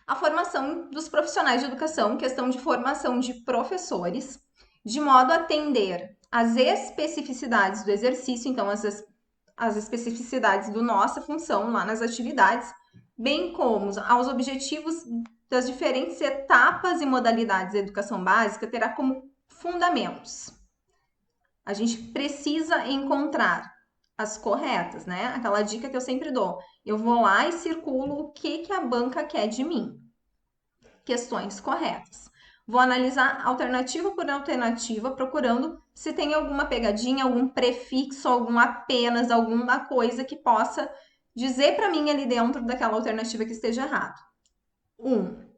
A formação dos profissionais de educação, questão de formação de professores, de modo a atender às especificidades do exercício, então as especificidades da nossa função lá nas atividades, bem como aos objetivos das diferentes etapas e modalidades da educação básica, terá como fundamentos. A gente precisa encontrar as corretas, né? Aquela dica que eu sempre dou. Eu vou lá e circulo o que a banca quer de mim. Questões corretas. Vou analisar alternativa por alternativa, procurando se tem alguma pegadinha, algum prefixo, algum apenas, alguma coisa que possa dizer para mim ali dentro daquela alternativa que esteja errado. 1.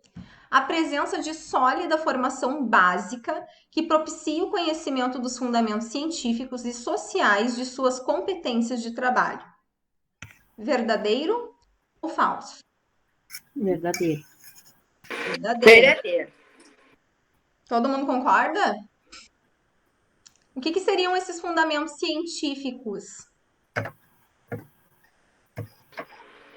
A presença de sólida formação básica que propicie o conhecimento dos fundamentos científicos e sociais de suas competências de trabalho. Verdadeiro ou falso? Verdadeiro. Verdadeiro. Todo mundo concorda? O que seriam esses fundamentos científicos?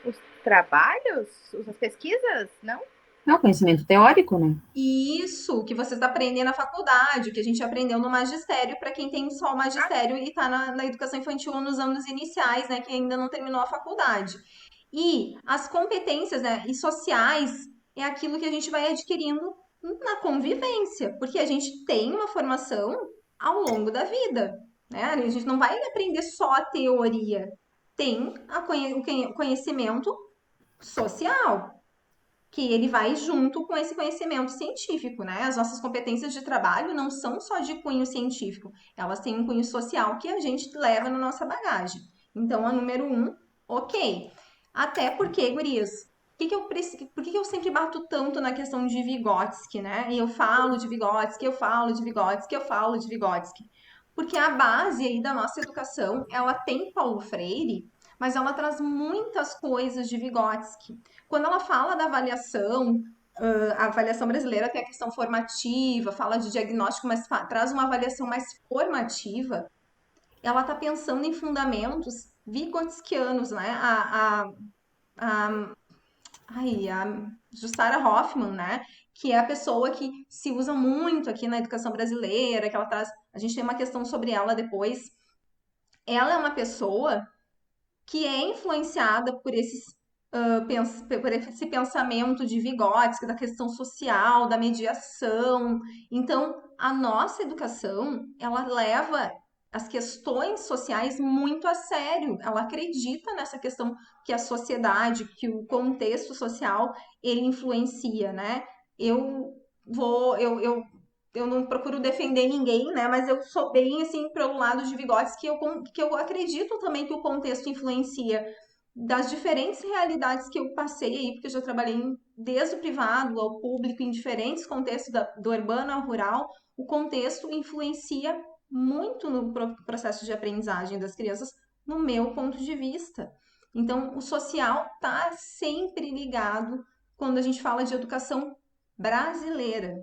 Os trabalhos? As pesquisas? Não? É o conhecimento teórico, né? Isso, que vocês aprendem na faculdade, que a gente aprendeu no magistério, para quem tem só o magistério e está na educação infantil ou nos anos iniciais, né, que ainda não terminou a faculdade. E as competências, né, e sociais é aquilo que a gente vai adquirindo na convivência, porque a gente tem uma formação ao longo da vida, né? A gente não vai aprender só a teoria, tem o conhecimento social, que ele vai junto com esse conhecimento científico, né? As nossas competências de trabalho não são só de cunho científico, elas têm um cunho social que a gente leva na nossa bagagem. Então, a número 1, ok. Até porque, gurias, por que eu sempre bato tanto na questão de Vygotsky, né? E eu falo de Vygotsky, eu falo de Vygotsky, eu falo de Vygotsky. Porque a base aí da nossa educação, ela tem Paulo Freire, mas ela traz muitas coisas de Vygotsky. Quando ela fala da avaliação, a avaliação brasileira tem a questão formativa, fala de diagnóstico, mas traz uma avaliação mais formativa. Ela está pensando em fundamentos vygotskianos, né? A Jussara Hoffmann, né? Que é a pessoa que se usa muito aqui na educação brasileira, que ela traz. A gente tem uma questão sobre ela depois. Ela é uma pessoa que é influenciada por por esse pensamento de Vygotsky, da questão social, da mediação. Então, a nossa educação, ela leva as questões sociais muito a sério. Ela acredita nessa questão que a sociedade, que o contexto social, ele influencia, né? Eu vou, eu não procuro defender ninguém, né? Mas eu sou bem assim pelo lado de Vygotsky, que eu acredito também que o contexto influencia das diferentes realidades que eu passei aí, porque eu já trabalhei desde o privado ao público, em diferentes contextos, do urbano ao rural, o contexto influencia muito no processo de aprendizagem das crianças, no meu ponto de vista. Então, o social está sempre ligado quando a gente fala de educação brasileira.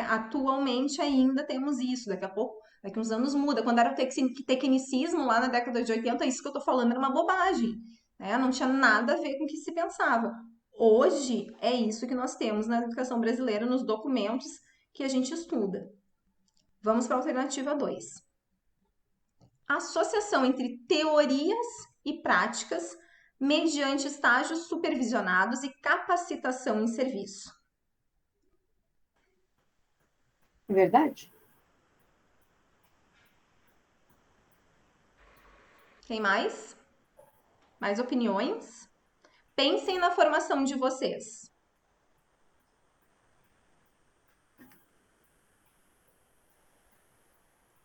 Atualmente ainda temos isso, daqui a pouco, daqui uns anos muda. Quando era o tecnicismo lá na década de 80, isso que eu tô falando era uma bobagem, né? Não tinha nada a ver com o que se pensava. Hoje é isso que nós temos na educação brasileira, nos documentos que a gente estuda. Vamos para a alternativa 2. Associação entre teorias e práticas mediante estágios supervisionados e capacitação em serviço. É verdade? Tem mais? Mais opiniões? Pensem na formação de vocês.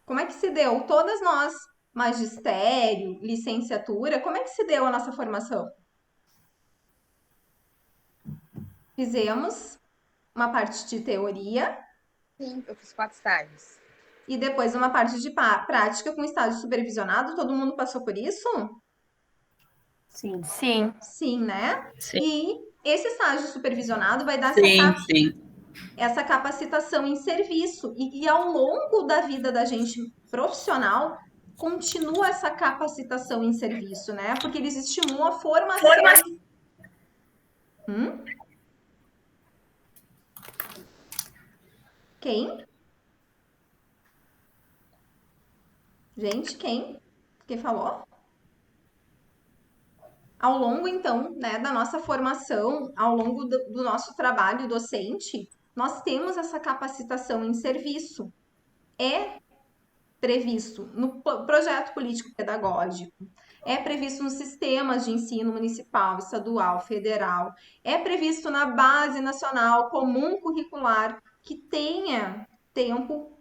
Como é que se deu? Todas nós, magistério, licenciatura, como é que se deu a nossa formação? Fizemos uma parte de teoria. Sim, eu fiz 4 estágios. E depois uma parte de prática com estágio supervisionado. Todo mundo passou por isso? Sim. Sim. Sim, né? Sim. E esse estágio supervisionado vai dar Sim, sim. essa capacitação em serviço. E ao longo da vida da gente profissional, continua essa capacitação em serviço, né? Porque eles estimulam a formação. Quem? Gente, quem? Quem falou? Ao longo, então, né, da nossa formação, ao longo do nosso trabalho docente, nós temos essa capacitação em serviço. É previsto no projeto político-pedagógico, é previsto nos sistemas de ensino municipal, estadual, federal, é previsto na base nacional comum curricular que tenha tempo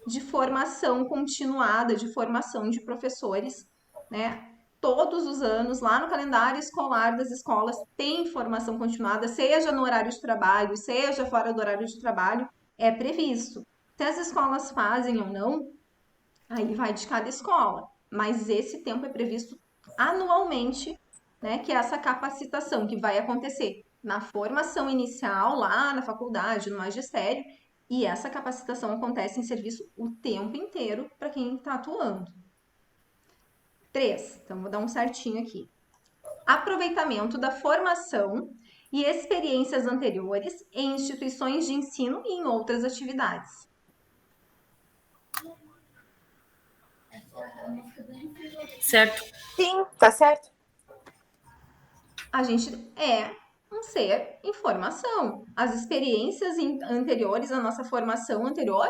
de formação continuada, de formação de professores, né? Todos os anos, lá no calendário escolar das escolas, tem formação continuada, seja no horário de trabalho, seja fora do horário de trabalho, é previsto. Se as escolas fazem ou não, aí vai de cada escola, mas esse tempo é previsto anualmente, né, que é essa capacitação que vai acontecer na formação inicial, lá na faculdade, no magistério, e essa capacitação acontece em serviço o tempo inteiro para quem está atuando. 3, então vou dar um certinho aqui. Aproveitamento da formação e experiências anteriores em instituições de ensino e em outras atividades. Certo. Sim, tá certo. A gente é um ser em formação. As experiências anteriores à nossa formação anterior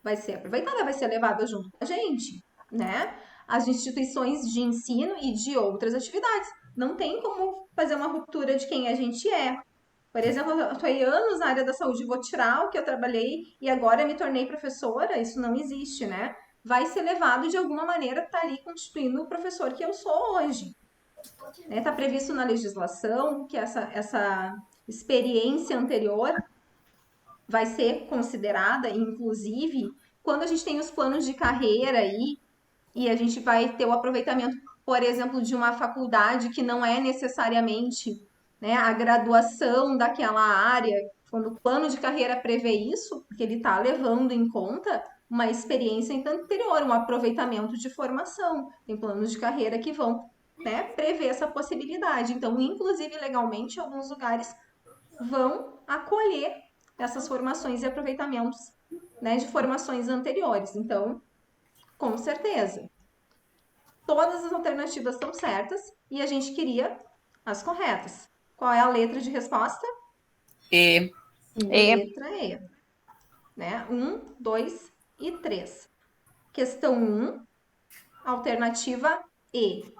vai ser aproveitada, vai ser levada junto com a gente, né? As instituições de ensino e de outras atividades. Não tem como fazer uma ruptura de quem a gente é. Por exemplo, eu atuei anos na área da saúde, vou tirar o que eu trabalhei e agora me tornei professora, isso não existe, né? Vai ser levado de alguma maneira, tá ali constituindo o professor que eu sou hoje. Está previsto na legislação que essa experiência anterior vai ser considerada, inclusive, quando a gente tem os planos de carreira aí, e a gente vai ter o aproveitamento, por exemplo, de uma faculdade que não é necessariamente, né, a graduação daquela área, quando o plano de carreira prevê isso, porque ele está levando em conta uma experiência anterior, um aproveitamento de formação. Tem planos de carreira que vão, né, prever essa possibilidade. Então, inclusive, legalmente, alguns lugares vão acolher essas formações e aproveitamentos, né, de formações anteriores. Então, com certeza, todas as alternativas estão certas e a gente queria as corretas. Qual é a letra de resposta? E Letra E. Né? 1, 2 e 3. Questão 1, alternativa E.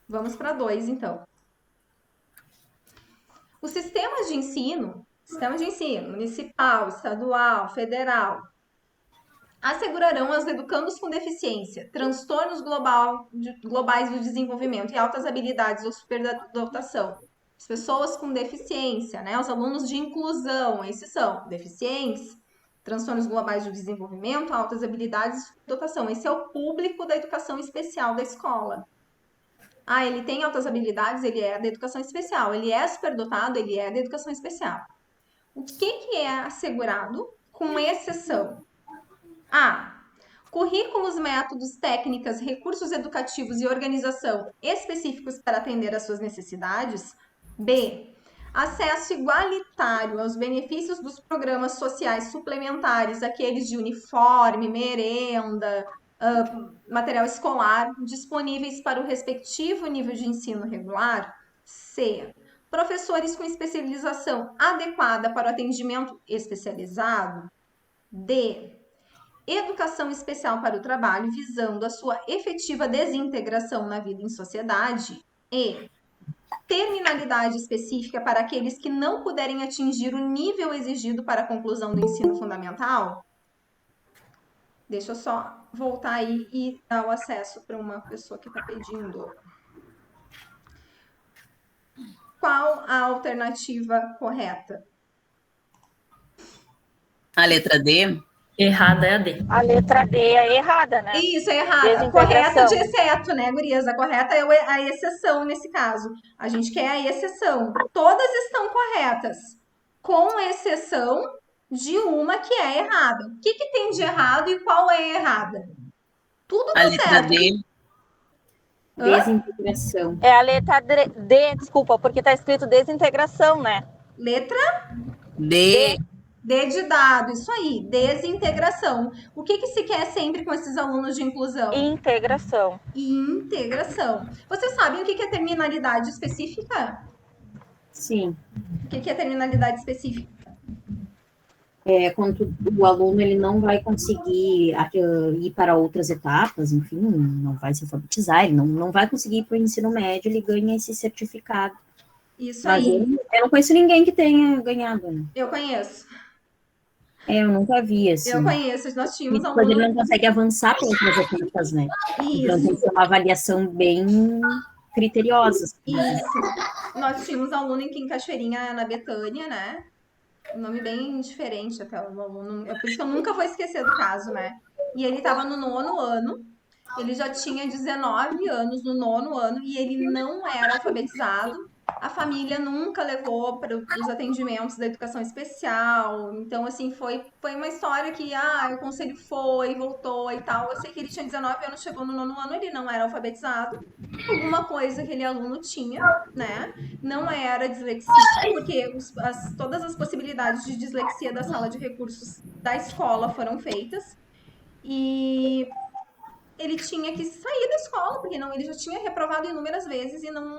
Vamos para 2, então. Os sistemas de ensino municipal, estadual, federal, assegurarão aos educandos com deficiência, transtornos globais do desenvolvimento e altas habilidades ou superdotação. As pessoas com deficiência, né? Os alunos de inclusão, esses são deficientes, transtornos globais do desenvolvimento, altas habilidades e superdotação. Esse é o público da educação especial da escola. Ah, ele tem altas habilidades, ele é da educação especial. Ele é superdotado, ele é da educação especial. O que é assegurado com exceção? A. Currículos, métodos, técnicas, recursos educativos e organização específicos para atender às suas necessidades. B. Acesso igualitário aos benefícios dos programas sociais suplementares, aqueles de uniforme, merenda, material escolar, disponíveis para o respectivo nível de ensino regular. C. Professores com especialização adequada para o atendimento especializado. D. Educação especial para o trabalho, visando a sua efetiva desintegração na vida em sociedade. E terminalidade específica para aqueles que não puderem atingir o nível exigido para a conclusão do ensino fundamental. Deixa eu só voltar aí e dar o acesso para uma pessoa que está pedindo. Qual a alternativa correta? a letra D? Errada é a D. A letra D é errada, né? Isso, é errado. A correta de exceto, né, gurias? A correta é a exceção nesse caso. A gente quer a exceção. Todas estão corretas, com exceção de uma que é errada. O que tem de errado e qual é errada? Tudo A tá letra certo. D. Desintegração. É a letra D, desculpa, porque tá escrito desintegração, né? Letra D. D de dado, isso aí, desintegração. O que se quer sempre com esses alunos de inclusão? Integração. Integração. Vocês sabem o que é terminalidade específica? Sim. O que é terminalidade específica? É quando o aluno ele não vai conseguir ir para outras etapas, enfim, não vai se alfabetizar, ele não vai conseguir ir para o ensino médio, ele ganha esse certificado. Isso Mas aí. eu não conheço ninguém que tenha ganhado, né? Eu conheço. Eu nunca vi, assim. Eu conheço. Nós tínhamos Depois ele aluno. não consegue avançar para outras etapas, né? Então tem que Isso, ser uma avaliação bem criteriosa. Assim. isso. Nós tínhamos aluno aqui em Cachoeirinha, na Betânia, né? Um nome bem diferente até o aluno. É por isso que eu nunca vou esquecer do caso, né? E ele estava no 9º ano. Ele já tinha 19 anos no 9º ano e ele não era alfabetizado. A família nunca levou para os atendimentos da educação especial. Então, assim, foi uma história que, o conselho foi, voltou e tal. Eu sei que ele tinha 19 anos, chegou no 9º ano, ele não era alfabetizado. Alguma coisa aquele aluno tinha, né? Não era dislexia, porque todas as possibilidades de dislexia da sala de recursos da escola foram feitas. E ele tinha que sair da escola, porque não, ele já tinha reprovado inúmeras vezes e não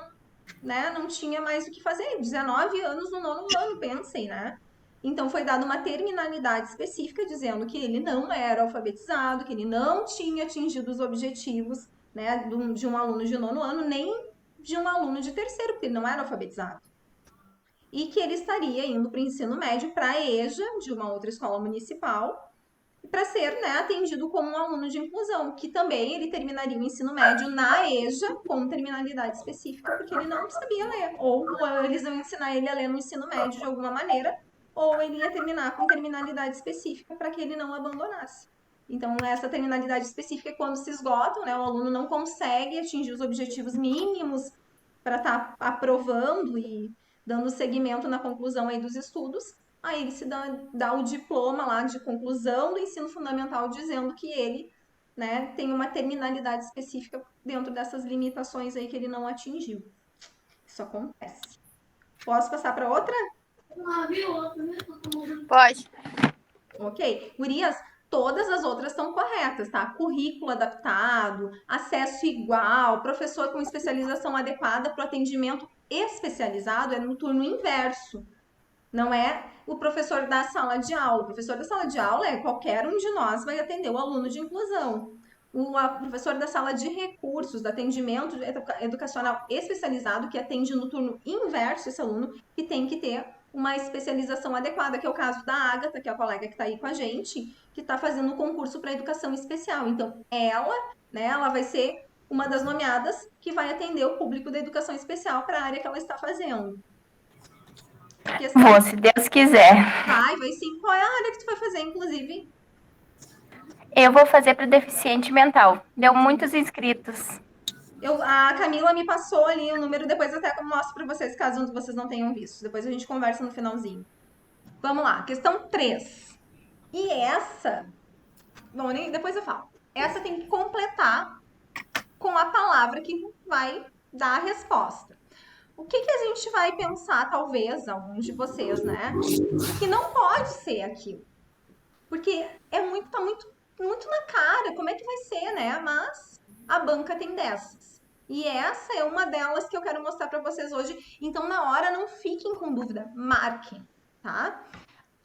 tinha mais o que fazer. 19 anos no 9º ano, pensem, né? Então foi dada uma terminalidade específica dizendo que ele não era alfabetizado, que ele não tinha atingido os objetivos, né, de um aluno de 9º ano, nem de um aluno de 3º, porque ele não era alfabetizado. E que ele estaria indo para o ensino médio, para a EJA, de uma outra escola municipal, para ser, né, atendido como um aluno de inclusão, que também ele terminaria o ensino médio na EJA com terminalidade específica, porque ele não sabia ler, ou eles iam ensinar ele a ler no ensino médio de alguma maneira, ou ele ia terminar com terminalidade específica para que ele não abandonasse. Então, essa terminalidade específica é quando se esgotam, né, o aluno não consegue atingir os objetivos mínimos para estar aprovando e dando seguimento na conclusão aí dos estudos, aí ele se dá o diploma lá de conclusão do ensino fundamental dizendo que ele, né, tem uma terminalidade específica dentro dessas limitações aí que ele não atingiu. Isso acontece. Posso passar para outra? Pode. Ok. Gurias, todas as outras estão corretas, tá? Currículo adaptado, acesso igual, professor com especialização adequada para o atendimento especializado é no turno inverso. Não é o professor da sala de aula. O professor da sala de aula é qualquer um de nós vai atender o aluno de inclusão. O professor da sala de recursos, do atendimento educacional especializado, que atende no turno inverso esse aluno, que tem que ter uma especialização adequada, que é o caso da Agatha, que é a colega que está aí com a gente, que está fazendo o concurso para educação especial. Então, ela vai ser uma das nomeadas que vai atender o público da educação especial para a área que ela está fazendo. Vou, se Deus quiser. Vai sim. Qual é a área que tu vai fazer, inclusive? Eu vou fazer para deficiente mental. Deu muitos inscritos. A Camila me passou ali o número, depois até mostro para vocês, caso vocês não tenham visto. Depois a gente conversa no finalzinho. Vamos lá, questão 3. E essa, bom, depois eu falo. Essa tem que completar com a palavra que vai dar a resposta. O que a gente vai pensar, talvez, alguns de vocês, né? Que não pode ser aquilo. Porque tá muito na cara, como é que vai ser, né? Mas a banca tem dessas. E essa é uma delas que eu quero mostrar para vocês hoje. Então, na hora, não fiquem com dúvida, marquem, tá?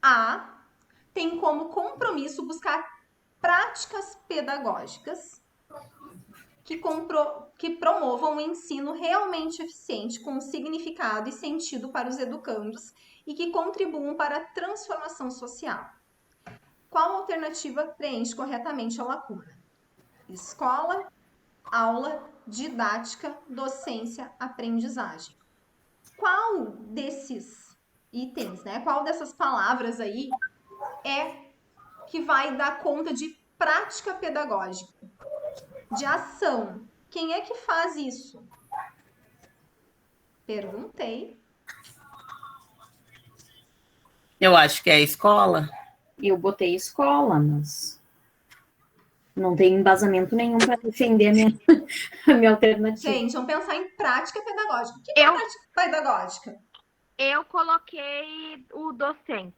A tem como compromisso buscar práticas pedagógicas que promovam um ensino realmente eficiente, com significado e sentido para os educandos e que contribuam para a transformação social. Qual alternativa preenche corretamente a lacuna? Escola, aula, didática, docência, aprendizagem. Qual desses itens, né? Qual dessas palavras aí é que vai dar conta de prática pedagógica, de ação? Quem é que faz isso? Perguntei. Eu acho que é a escola. Eu botei escola, mas não tem embasamento nenhum para defender a minha alternativa. Gente, vamos pensar em prática pedagógica. O que é Eu, prática pedagógica? eu coloquei o docente.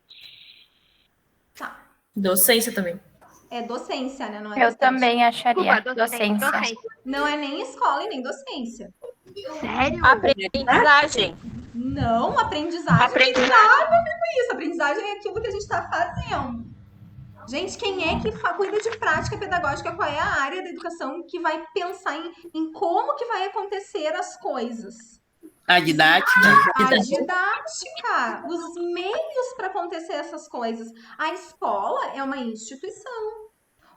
Tá. Docência também. É docência, né? Não é Eu docente. também acharia. Desculpa, Docência. Não é nem escola e nem docência. Sério? Aprendizagem. Não, aprendizagem. Aprendizagem. Nada a ver com isso. Aprendizagem é aquilo que a gente está fazendo. Gente, quem é que cuida de prática pedagógica? Qual é a área da educação que vai pensar em como que vai acontecer as coisas? A didática. A didática, os meios para acontecer essas coisas. A escola é uma instituição.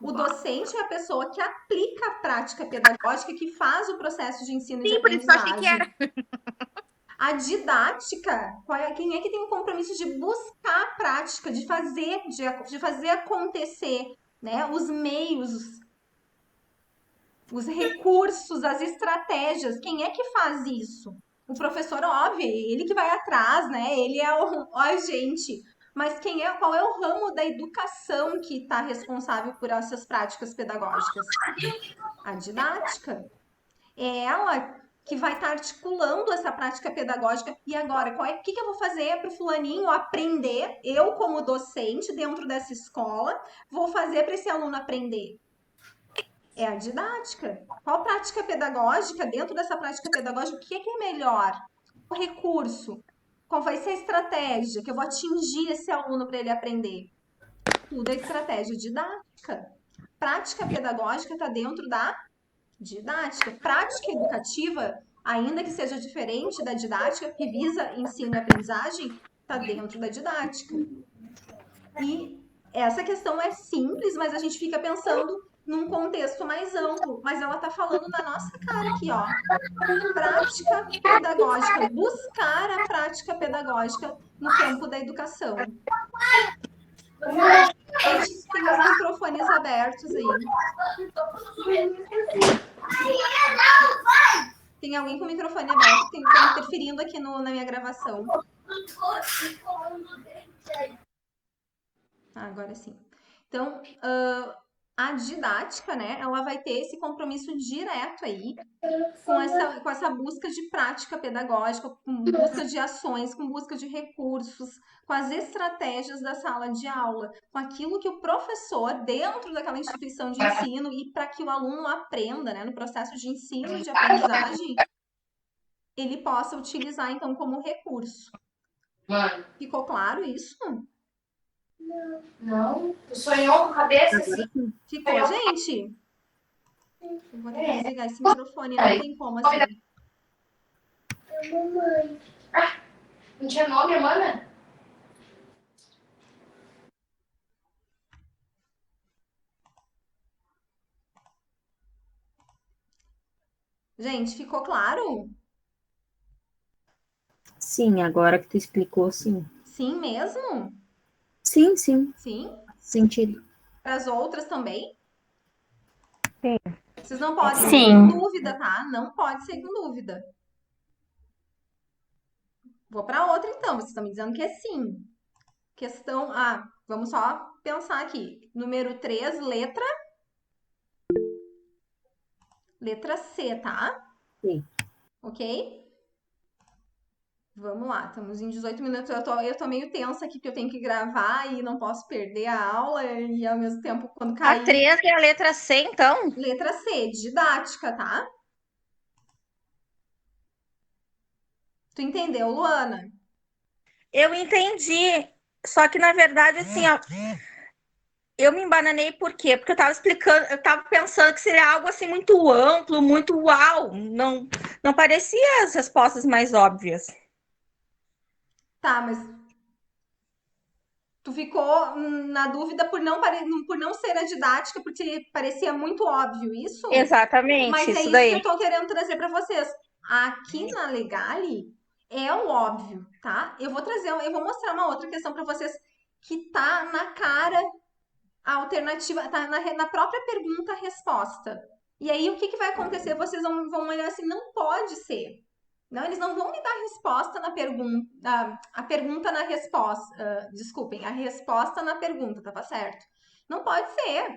O docente é a pessoa que aplica a prática pedagógica, que faz o processo de ensino e de Sim, por isso que eu achei que aprendizagem. era. A didática, quem é que tem o compromisso de buscar a prática, de fazer acontecer, né? Os meios, os recursos, as estratégias. Quem é que faz isso? O professor, óbvio, ele que vai atrás, né? Ele é o agente. Mas qual é o ramo da educação que está responsável por essas práticas pedagógicas? A didática. É ela que vai estar articulando essa prática pedagógica. E agora, o que eu vou fazer para o fulaninho aprender? Eu, como docente, dentro dessa escola, vou fazer para esse aluno aprender. É a didática. Qual prática pedagógica, dentro dessa prática pedagógica, o que é melhor? O recurso. Qual vai ser a estratégia que eu vou atingir esse aluno para ele aprender? Tudo é estratégia didática. Prática pedagógica está dentro da didática. Prática educativa, ainda que seja diferente da didática, que visa ensino e aprendizagem, está dentro da didática. E essa questão é simples, mas a gente fica pensando num contexto mais amplo. Mas ela está falando na nossa cara aqui, ó. Prática pedagógica. Buscar a prática pedagógica no campo da educação. Gente, tem os microfones abertos aí. Tem alguém com o microfone aberto que está interferindo aqui na minha gravação. Agora sim. Então, a didática, né, ela vai ter esse compromisso direto aí com essa busca de prática pedagógica, com busca de ações, com busca de recursos, com as estratégias da sala de aula, com aquilo que o professor, dentro daquela instituição de ensino, e para que o aluno aprenda, né, no processo de ensino e de aprendizagem, ele possa utilizar, então, como recurso. Ficou claro isso? Não? Tu sonhou com a cabeça assim? Ficou, gente? Eu vou ter que desligar esse microfone, não tem como assim. Mamãe. Ah, não tinha nome, a mana? Gente, ficou claro? Sim, agora que tu explicou, sim. Sim mesmo? Sim, sim, Sim? sentido. Para as outras também? Sim. Vocês não podem ser Sim. com dúvida, tá? Não pode ser com dúvida. Vou para outra então, vocês estão me dizendo que é sim. Questão. Vamos só pensar aqui. Número 3, letra C, tá? Sim. Ok? Vamos lá, estamos em 18 minutos. Eu tô meio tensa aqui, porque eu tenho que gravar e não posso perder a aula. E ao mesmo tempo, quando A cair. 3 é a letra C, então? Letra C, didática, tá? Tu entendeu, Luana? Eu entendi. Só que, na verdade, assim, ó, eu me embananei por quê? Porque eu tava explicando, eu tava pensando que seria algo assim muito amplo, muito uau. Não parecia as respostas mais óbvias. Tá, mas tu ficou na dúvida por não ser a didática, porque parecia muito óbvio isso? Exatamente, Mas é isso isso que daí. eu tô querendo trazer para vocês. Aqui na Legale é o óbvio, tá? Eu vou mostrar uma outra questão para vocês que tá na cara a alternativa tá na própria pergunta-resposta. E aí, o que vai acontecer? Vocês vão olhar assim, não pode ser. Não, eles não vão me dar a resposta na pergunta, a pergunta na resposta. Desculpem, a resposta na pergunta, tava certo. Não pode ser.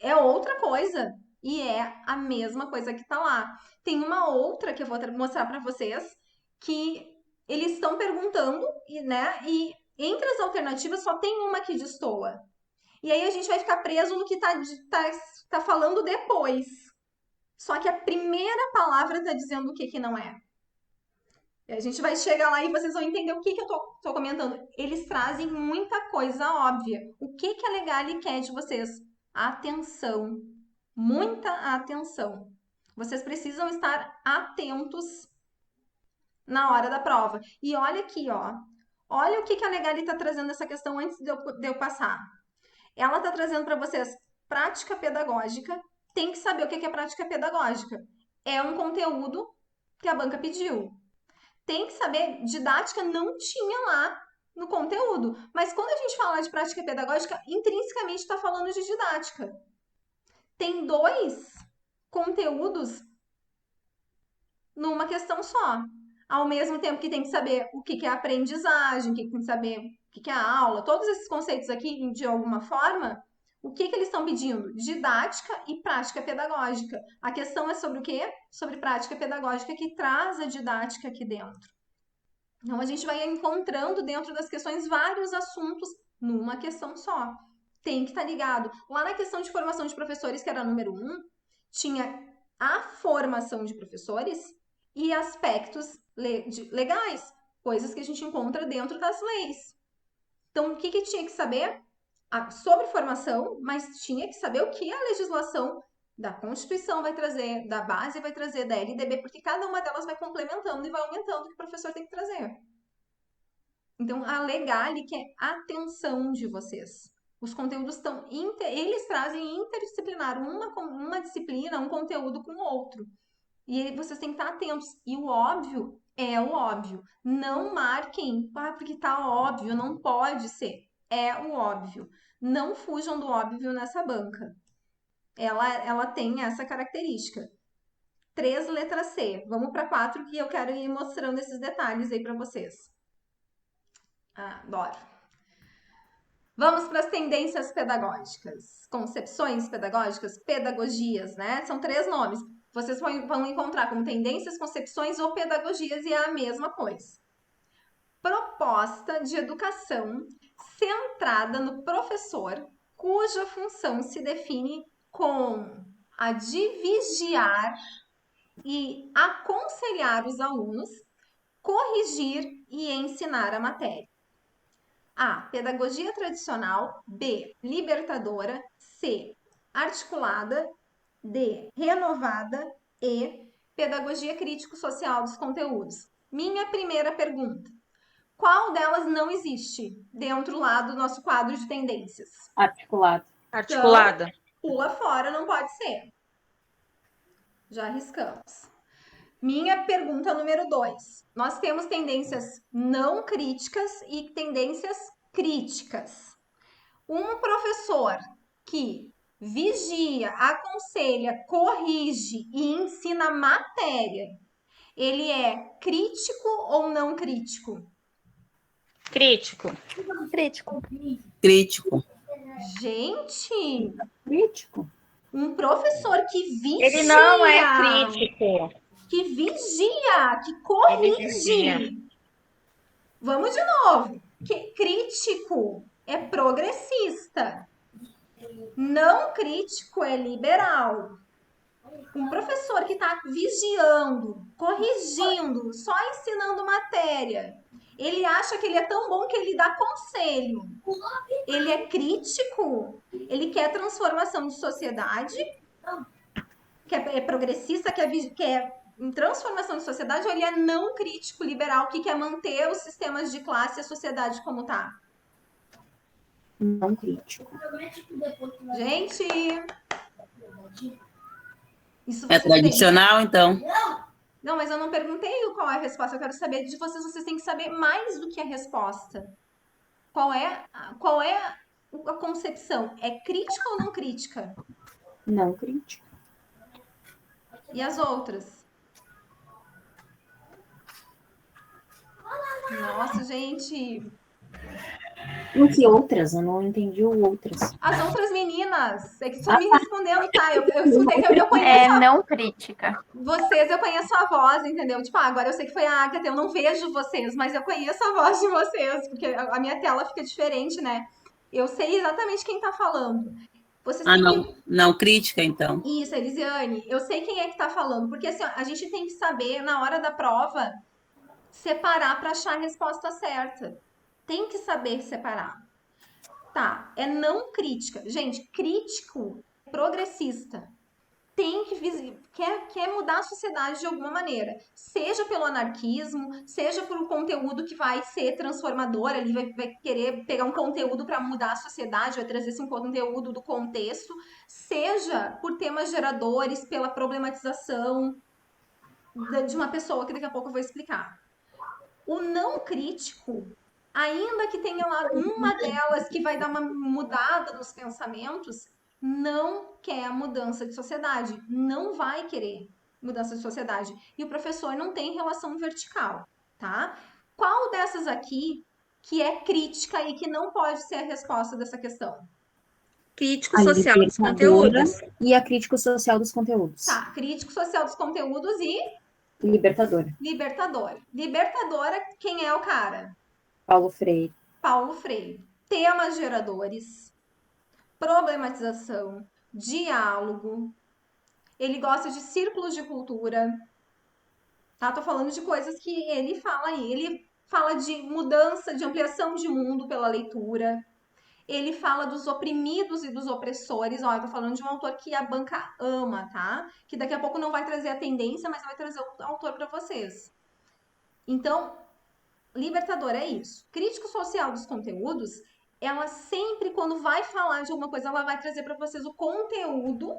É outra coisa. E é a mesma coisa que tá lá. Tem uma outra que eu vou mostrar para vocês, que eles estão perguntando, né? E entre as alternativas só tem uma que destoa. E aí a gente vai ficar preso no que tá falando depois. Só que a primeira palavra tá dizendo o que não é. A gente vai chegar lá e vocês vão entender o que eu tô comentando. Eles trazem muita coisa óbvia. O que a Legale quer de vocês? Atenção. Muita atenção. Vocês precisam estar atentos na hora da prova. E olha aqui, ó. Olha o que a Legale está trazendo essa questão antes de eu passar. Ela está trazendo para vocês prática pedagógica. Tem que saber o que é prática pedagógica. É um conteúdo que a banca pediu. Tem que saber, didática não tinha lá no conteúdo. Mas quando a gente fala de prática pedagógica, intrinsecamente está falando de didática. Tem 2 conteúdos numa questão só. Ao mesmo tempo que tem que saber o que é aprendizagem, que tem que saber o que é a aula, todos esses conceitos aqui, de alguma forma, o que eles estão pedindo? Didática e prática pedagógica. A questão é sobre o quê? Sobre prática pedagógica que traz a didática aqui dentro. Então, a gente vai encontrando dentro das questões vários assuntos numa questão só. Tem que estar ligado. Lá na questão de formação de professores, que era a número 1, tinha a formação de professores e aspectos legais, coisas que a gente encontra dentro das leis. Então, o que tinha que saber? Sobre formação, mas tinha que saber o que a legislação da Constituição vai trazer, da base vai trazer, da LDB, porque cada uma delas vai complementando e vai aumentando o que o professor tem que trazer. Então, a Legale quer atenção de vocês. Os conteúdos estão... Eles trazem interdisciplinar, uma disciplina, um conteúdo com o outro. E vocês têm que estar atentos. E o óbvio é o óbvio. Não marquem, porque tá óbvio, não pode ser. É o óbvio. Não fujam do óbvio nessa banca. Ela tem essa característica. 3, letra C. Vamos para 4, que eu quero ir mostrando esses detalhes aí para vocês. Adoro. Vamos para as tendências pedagógicas. Concepções pedagógicas, pedagogias, né? São 3 nomes. Vocês vão encontrar como tendências, concepções ou pedagogias e é a mesma coisa. Proposta de educação centrada no professor, cuja função se define com a de vigiar e aconselhar os alunos, corrigir e ensinar a matéria. A. Pedagogia tradicional. B. Libertadora. C. Articulada. D. Renovada. E. Pedagogia crítico-social dos conteúdos. Minha primeira pergunta. Qual delas não existe dentro lá do nosso quadro de tendências? Articulado. Articulada. Então, pula fora, não pode ser. Já arriscamos. Minha pergunta número 2. Nós temos tendências não críticas e tendências críticas. Um professor que vigia, aconselha, corrige e ensina matéria, ele é crítico ou não crítico? Crítico. Crítico. Crítico. Gente, Crítico. um professor que vigia... Ele não é crítico. Que vigia, que corrige. Vamos de novo. Que crítico é progressista. Não crítico é liberal. Um professor que está vigiando, corrigindo, só ensinando matéria, ele acha que ele é tão bom que ele dá conselho. Ele é crítico, ele quer transformação de sociedade, é progressista, quer em transformação de sociedade, ou ele é não crítico, liberal, que quer manter os sistemas de classe e a sociedade como tá? Não crítico. Gente, isso É tradicional, então? Não, mas eu não perguntei qual é a resposta. Eu quero saber de vocês. Vocês têm que saber mais do que a resposta. Qual é a concepção é crítica ou não crítica? Não crítica. E as outras? Nossa, gente, O que outras? Eu não entendi o outras. as outras meninas, é que só me respondendo, tá? Eu escutei que eu conheço Não crítica. vocês, eu conheço a voz, entendeu? Tipo, agora eu sei que foi a Agatha, eu não vejo vocês, mas eu conheço a voz de vocês, porque a minha tela fica diferente, né? Eu sei exatamente quem tá falando. Vocês Ah, têm que. não. Não, crítica, então. Isso, Elisiane, eu sei quem é que tá falando, porque assim, ó, a gente tem que saber, na hora da prova, separar para achar a resposta certa. Tem que saber separar. Tá, é não crítica. Gente, crítico é progressista. Tem que quer mudar a sociedade de alguma maneira, seja pelo anarquismo, seja por um conteúdo que vai ser transformador, ali vai querer pegar um conteúdo para mudar a sociedade, vai trazer esse conteúdo do contexto, seja por temas geradores, pela problematização de uma pessoa que daqui a pouco eu vou explicar. O não crítico, ainda que tenha lá uma delas que vai dar uma mudada nos pensamentos, não quer a mudança de sociedade, não vai querer mudança de sociedade. E o professor não tem relação vertical, tá? Qual dessas aqui que é crítica e que não pode ser a resposta dessa questão? Crítico A social dos libertadora conteúdos. e a crítico social dos conteúdos. Tá, crítico social dos conteúdos e Libertadora. libertadora. Libertadora, quem é o cara? Paulo Freire. Paulo Freire. Temas geradores, problematização, diálogo. Ele gosta de círculos de cultura. Tá? Tô falando de coisas que ele fala aí. Ele fala de mudança, de ampliação de mundo pela leitura. Ele fala dos oprimidos e dos opressores. Ó, eu tô falando de um autor que a banca ama, tá? Que daqui a pouco não vai trazer a tendência, mas vai trazer o autor para vocês. Então, libertador é isso. Crítico social dos conteúdos, ela sempre, quando vai falar de alguma coisa, ela vai trazer para vocês o conteúdo.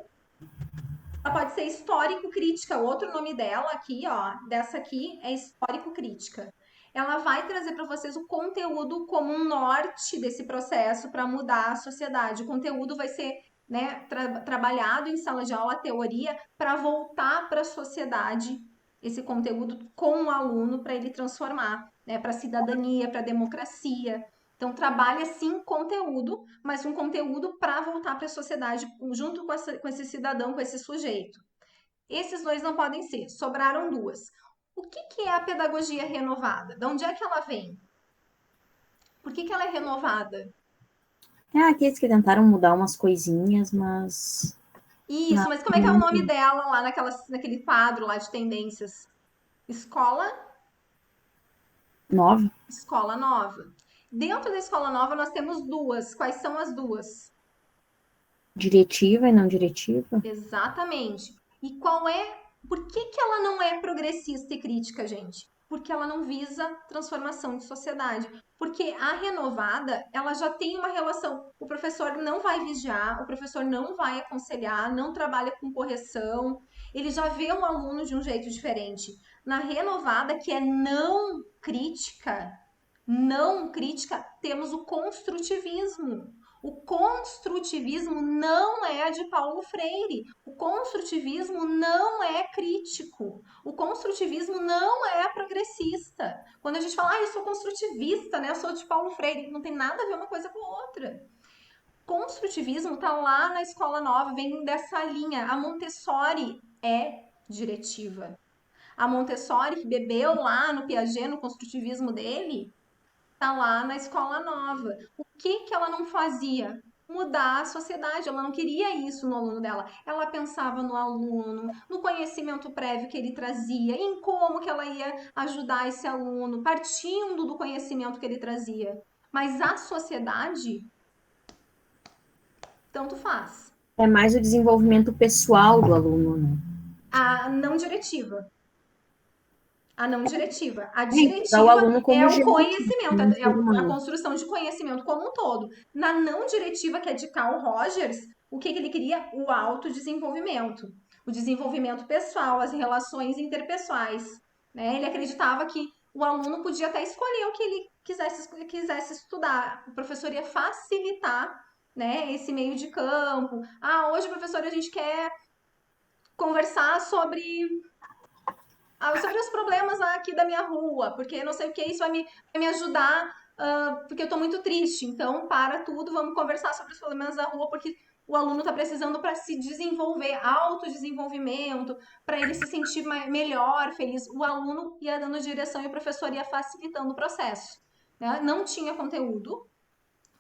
Ela pode ser histórico-crítica. O outro nome dela aqui, ó, dessa aqui é histórico-crítica. Ela vai trazer para vocês o conteúdo como um norte desse processo para mudar a sociedade. O conteúdo vai ser, né, trabalhado em sala de aula, a teoria, para voltar para a sociedade esse conteúdo com o aluno para ele transformar, né, para a cidadania, para a democracia. Então, trabalha sim conteúdo, mas um conteúdo para voltar para a sociedade junto com esse cidadão, com esse sujeito. Esses dois não podem ser, sobraram duas. O que é a pedagogia renovada? De onde é que ela vem? Por que ela é renovada? É aqueles que tentaram mudar umas coisinhas, mas. Isso, mas como é que é o nome dela lá naquele quadro lá de tendências? Escola? Nova. Escola nova. Dentro da escola nova nós temos duas. Quais são as duas? Diretiva e não diretiva. Exatamente. E qual é. Por que ela não é progressista e crítica, gente? Porque ela não visa transformação de sociedade. Porque a renovada, ela já tem uma relação. O professor não vai vigiar, o professor não vai aconselhar, não trabalha com correção, ele já vê um aluno de um jeito diferente. Na renovada, que é não crítica, temos o construtivismo. O construtivismo não é de Paulo Freire. O construtivismo não é crítico. O construtivismo não é progressista. Quando a gente fala, eu sou construtivista, né? Eu sou de Paulo Freire, não tem nada a ver uma coisa com a outra. Construtivismo tá lá na Escola Nova, vem dessa linha. A Montessori é diretiva. A Montessori, que bebeu lá no Piaget, no construtivismo dele, tá lá na escola nova. O que ela não fazia? Mudar a sociedade. Ela não queria isso no aluno dela. Ela pensava no aluno, no conhecimento prévio que ele trazia, em como que ela ia ajudar esse aluno, partindo do conhecimento que ele trazia. Mas a sociedade, tanto faz. É mais o desenvolvimento pessoal do aluno, né? A não diretiva. A não diretiva. A O diretiva aluno como é o gente, conhecimento, como é ser a humano. construção de conhecimento como um todo. Na não diretiva, que é de Carl Rogers, o que ele queria? O autodesenvolvimento. O desenvolvimento pessoal, as relações interpessoais. Né? Ele acreditava que o aluno podia até escolher o que ele quisesse estudar. O professor ia facilitar, né, esse meio de campo. Ah, hoje, professor, a gente quer conversar sobre os problemas aqui da minha rua, porque não sei o que, isso vai me ajudar, porque eu tô muito triste. Então, para tudo, vamos conversar sobre os problemas da rua, porque o aluno está precisando para se desenvolver, autodesenvolvimento, para ele se sentir melhor, feliz. O aluno ia dando direção e o professor ia facilitando o processo, né? Não tinha conteúdo.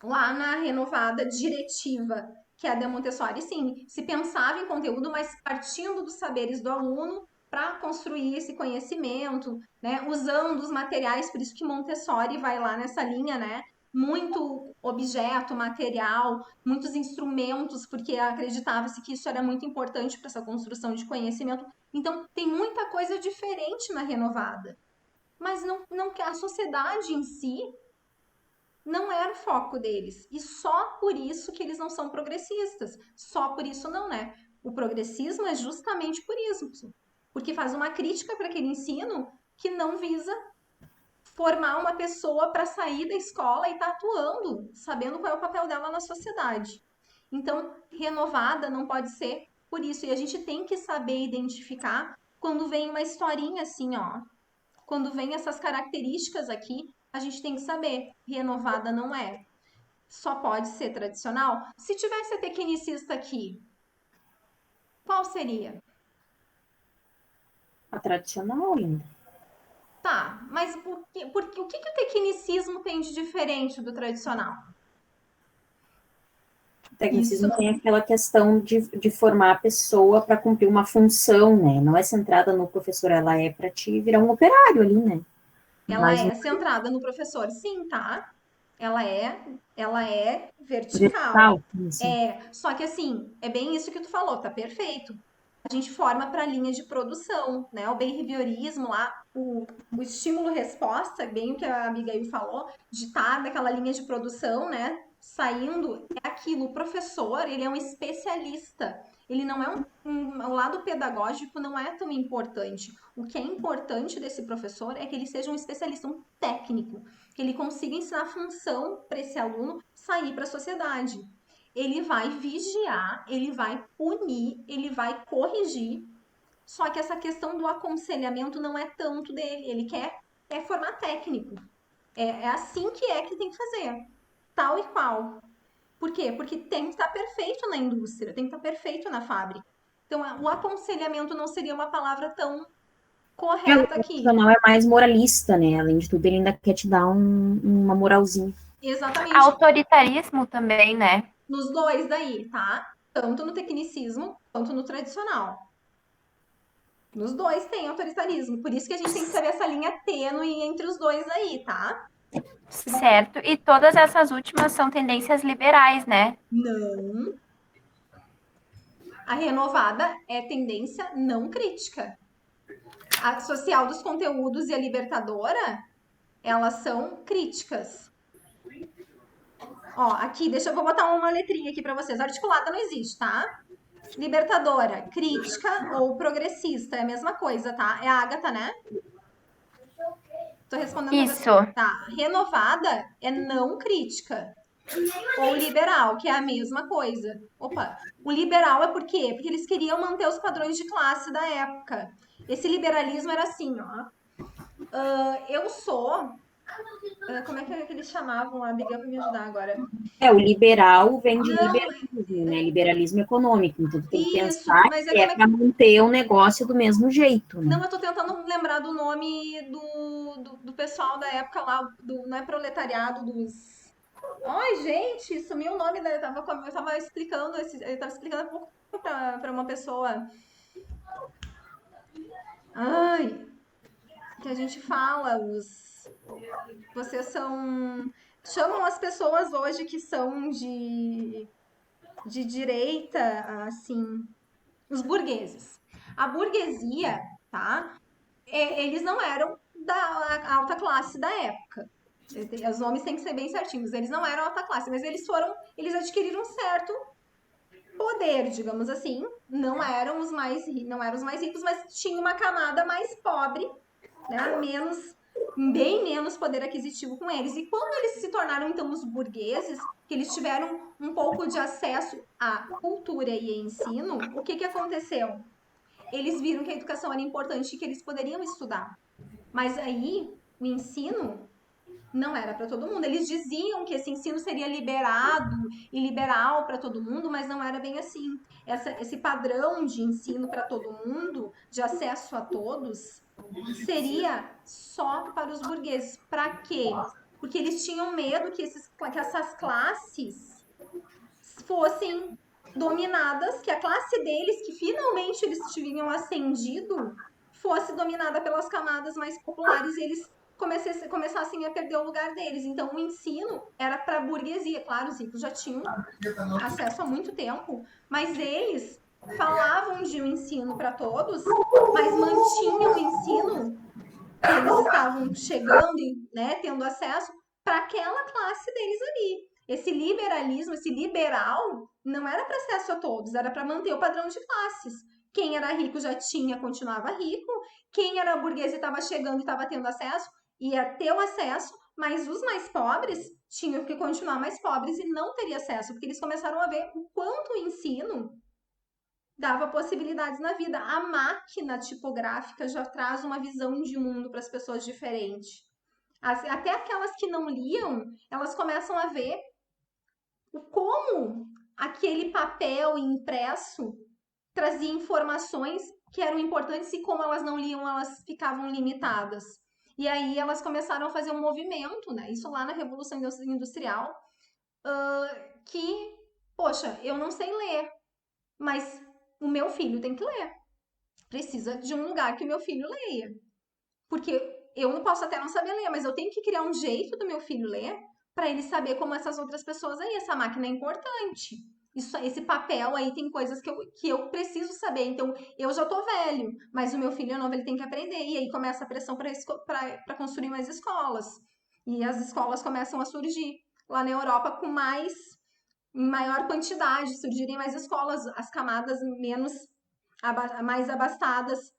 Lá na renovada diretiva, que é a da Montessori, sim, se pensava em conteúdo, mas partindo dos saberes do aluno para construir esse conhecimento, né? Usando os materiais, por isso que Montessori vai lá nessa linha, né? Muito objeto, material, muitos instrumentos, porque acreditava-se que isso era muito importante para essa construção de conhecimento. Então, tem muita coisa diferente na renovada. Mas não a sociedade em si não era o foco deles. E só por isso que eles não são progressistas. Só por isso não, né? O progressismo é justamente por isso. Porque faz uma crítica para aquele ensino que não visa formar uma pessoa para sair da escola e estar atuando, sabendo qual é o papel dela na sociedade. Então, renovada não pode ser por isso. E a gente tem que saber identificar quando vem uma historinha assim, ó. Quando vem essas características aqui, a gente tem que saber. Renovada não é. Só pode ser tradicional. Se tivesse a tecnicista aqui, qual seria? A tradicional ainda. Tá, mas o que o tecnicismo tem de diferente do tradicional? O tecnicismo Isso tem aquela questão de formar a pessoa para cumprir uma função, né? Não é centrada no professor, ela é para te virar um operário ali, né? ela Mas é centrada no professor, sim, tá? Ela é vertical. vertical, assim. Só que assim, é bem isso que tu falou, tá perfeito. A gente forma para a linha de produção, né? O behaviorismo lá, o estímulo-resposta, bem o que a Abigail falou, de estar daquela linha de produção, né? Saindo, é aquilo. O professor, ele é um especialista. Ele não é o lado pedagógico não é tão importante. O que é importante desse professor é que ele seja um especialista, um técnico, que ele consiga ensinar a função para esse aluno sair para a sociedade. Ele vai vigiar, ele vai punir, ele vai corrigir. Só que essa questão do aconselhamento não é tanto dele. Ele quer formar técnico. É assim que tem que fazer. Tal e qual. Por quê? Porque tem que estar perfeito na indústria, tem que estar perfeito na fábrica. Então, o aconselhamento não seria uma palavra tão O correta aqui. profissional é mais moralista, né? Além de tudo, ele ainda quer te dar uma moralzinha. Exatamente. Autoritarismo também, né? Nos dois daí, tá? Tanto no tecnicismo quanto no tradicional. Nos dois tem autoritarismo. Por isso que a gente tem que saber essa linha tênue entre os dois aí, tá? Certo. E todas essas últimas são tendências liberais, né? Não. A renovada é tendência não crítica. A social dos conteúdos e a libertadora, elas são críticas. Ó, aqui, vou botar uma letrinha aqui para vocês. Articulada não existe, tá? Libertadora, crítica ou progressista, é a mesma coisa, tá? É a Agatha, né? Tô respondendo pra Isso. você. Tá. Renovada é não crítica. Ou liberal, que é a mesma coisa. Opa, o liberal é por quê? Porque eles queriam manter os padrões de classe da época. Esse liberalismo era assim, ó. Eu sou. Como é que eles chamavam? A Abigail vai me ajudar agora. O liberal vem de Não, liberalismo, né? Liberalismo econômico. Então, tu tem que isso, pensar mas que é para manter o negócio do mesmo jeito, né? Não, eu tô tentando lembrar do nome do pessoal da época lá, não é proletariado, dos. Ai, gente, sumiu o nome da. Eu tava explicando há pouco pra uma pessoa. Ai, que a gente fala, vocês são. Chamam as pessoas hoje que são de direita, assim, os burgueses. A burguesia, tá? Eles não eram da alta classe da época. Os nomes têm que ser bem certinhos. Eles não eram alta classe, mas eles adquiriram um certo poder, digamos assim. Não eram os mais ricos, mas tinha uma camada mais pobre, né? bem menos poder aquisitivo com eles. E quando eles se tornaram, então, os burgueses, que eles tiveram um pouco de acesso à cultura e ensino, o que aconteceu? Eles viram que a educação era importante e que eles poderiam estudar. Mas aí, o ensino não era para todo mundo. Eles diziam que esse ensino seria liberado e liberal para todo mundo, mas não era bem assim. Esse padrão de ensino para todo mundo, de acesso a todos, seria só para os burgueses. Para quê? Porque eles tinham medo que essas classes fossem dominadas, que a classe deles, que finalmente eles tinham ascendido, fosse dominada pelas camadas mais populares e eles começassem a perder o lugar deles. Então, o ensino era para a burguesia. Claro, os ricos já tinham acesso há muito tempo, mas eles falavam de um ensino para todos, mas mantinham o ensino que eles estavam chegando e, né, tendo acesso para aquela classe deles ali. Esse liberalismo, esse liberal, não era para acesso a todos, era para manter o padrão de classes. Quem era rico já tinha, continuava rico. Quem era burguês e estava chegando e estava tendo acesso, ia ter o acesso, mas os mais pobres tinham que continuar mais pobres e não teria acesso, porque eles começaram a ver o quanto o ensino dava possibilidades na vida. A máquina tipográfica já traz uma visão de mundo para as pessoas diferente. Até aquelas que não liam, elas começam a ver como aquele papel impresso trazia informações que eram importantes e como elas não liam, elas ficavam limitadas. E aí elas começaram a fazer um movimento, né? Isso lá na Revolução Industrial, que, poxa, eu não sei ler, mas o meu filho tem que ler. Precisa de um lugar que o meu filho leia. Porque eu não posso até não saber ler, mas eu tenho que criar um jeito do meu filho ler para ele saber como essas outras pessoas aí. Essa máquina é importante. Esse papel aí tem coisas que eu preciso saber. Então, eu já tô velho, mas o meu filho é novo, ele tem que aprender. E aí começa a pressão para construir mais escolas. E as escolas começam a surgir lá na Europa com em maior quantidade, surgirem mais escolas, as camadas mais abastadas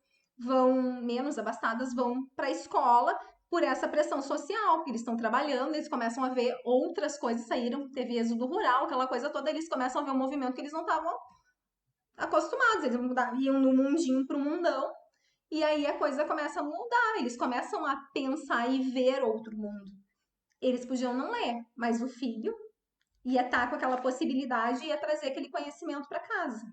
menos abastadas vão para a escola por essa pressão social, porque eles estão trabalhando, eles começam a ver outras coisas, teve êxodo rural, aquela coisa toda, eles começam a ver um movimento que eles não estavam acostumados, eles iam no mundinho para o mundão, e aí a coisa começa a mudar, eles começam a pensar e ver outro mundo. Eles podiam não ler, mas o filho ia estar com aquela possibilidade e ia trazer aquele conhecimento para casa.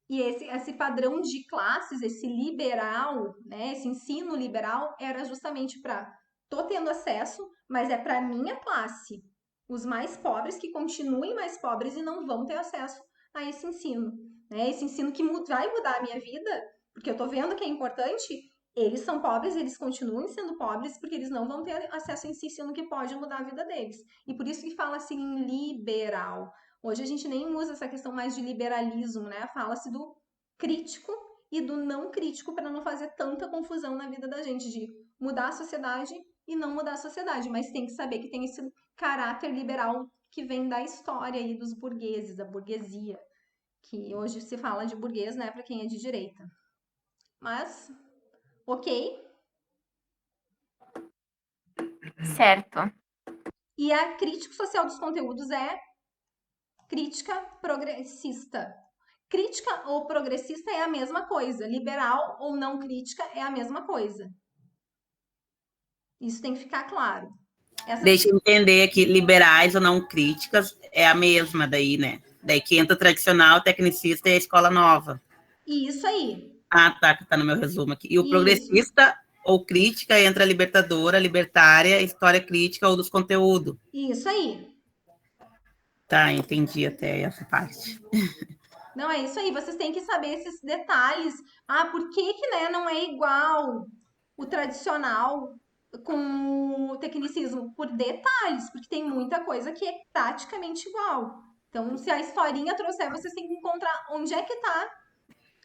E esse padrão de classes, esse liberal, né, esse ensino liberal, era justamente para tô tendo acesso, mas é para minha classe. Os mais pobres que continuem mais pobres e não vão ter acesso a esse ensino. Né? Esse ensino que vai mudar a minha vida, porque eu tô vendo que é importante, eles são pobres, eles continuam sendo pobres, porque eles não vão ter acesso a esse ensino que pode mudar a vida deles. E por isso que fala assim em liberal. Hoje a gente nem usa essa questão mais de liberalismo, né? Fala-se do crítico e do não crítico para não fazer tanta confusão na vida da gente, de mudar a sociedade e não mudar a sociedade, mas tem que saber que tem esse caráter liberal que vem da história aí dos burgueses, da burguesia, que hoje se fala de burguês, né, para quem é de direita. Mas, ok? Certo. E a crítica social dos conteúdos é crítica progressista. Crítica ou progressista é a mesma coisa. Liberal ou não crítica é a mesma coisa. Isso tem que ficar claro. Deixa eu entender que liberais ou não críticas é a mesma daí, né? Daí que entra tradicional, tecnicista e a escola nova. Isso aí. Ah, tá, que tá no meu resumo aqui. E o progressista ou crítica entra libertadora, libertária, história crítica ou dos conteúdos. Isso aí. Tá, entendi até essa parte. Não, é isso aí. Vocês têm que saber esses detalhes. Ah, por que né, não é igual o tradicional com o tecnicismo? Por detalhes, porque tem muita coisa que é praticamente igual. Então, se a historinha trouxer, vocês têm que encontrar onde é que está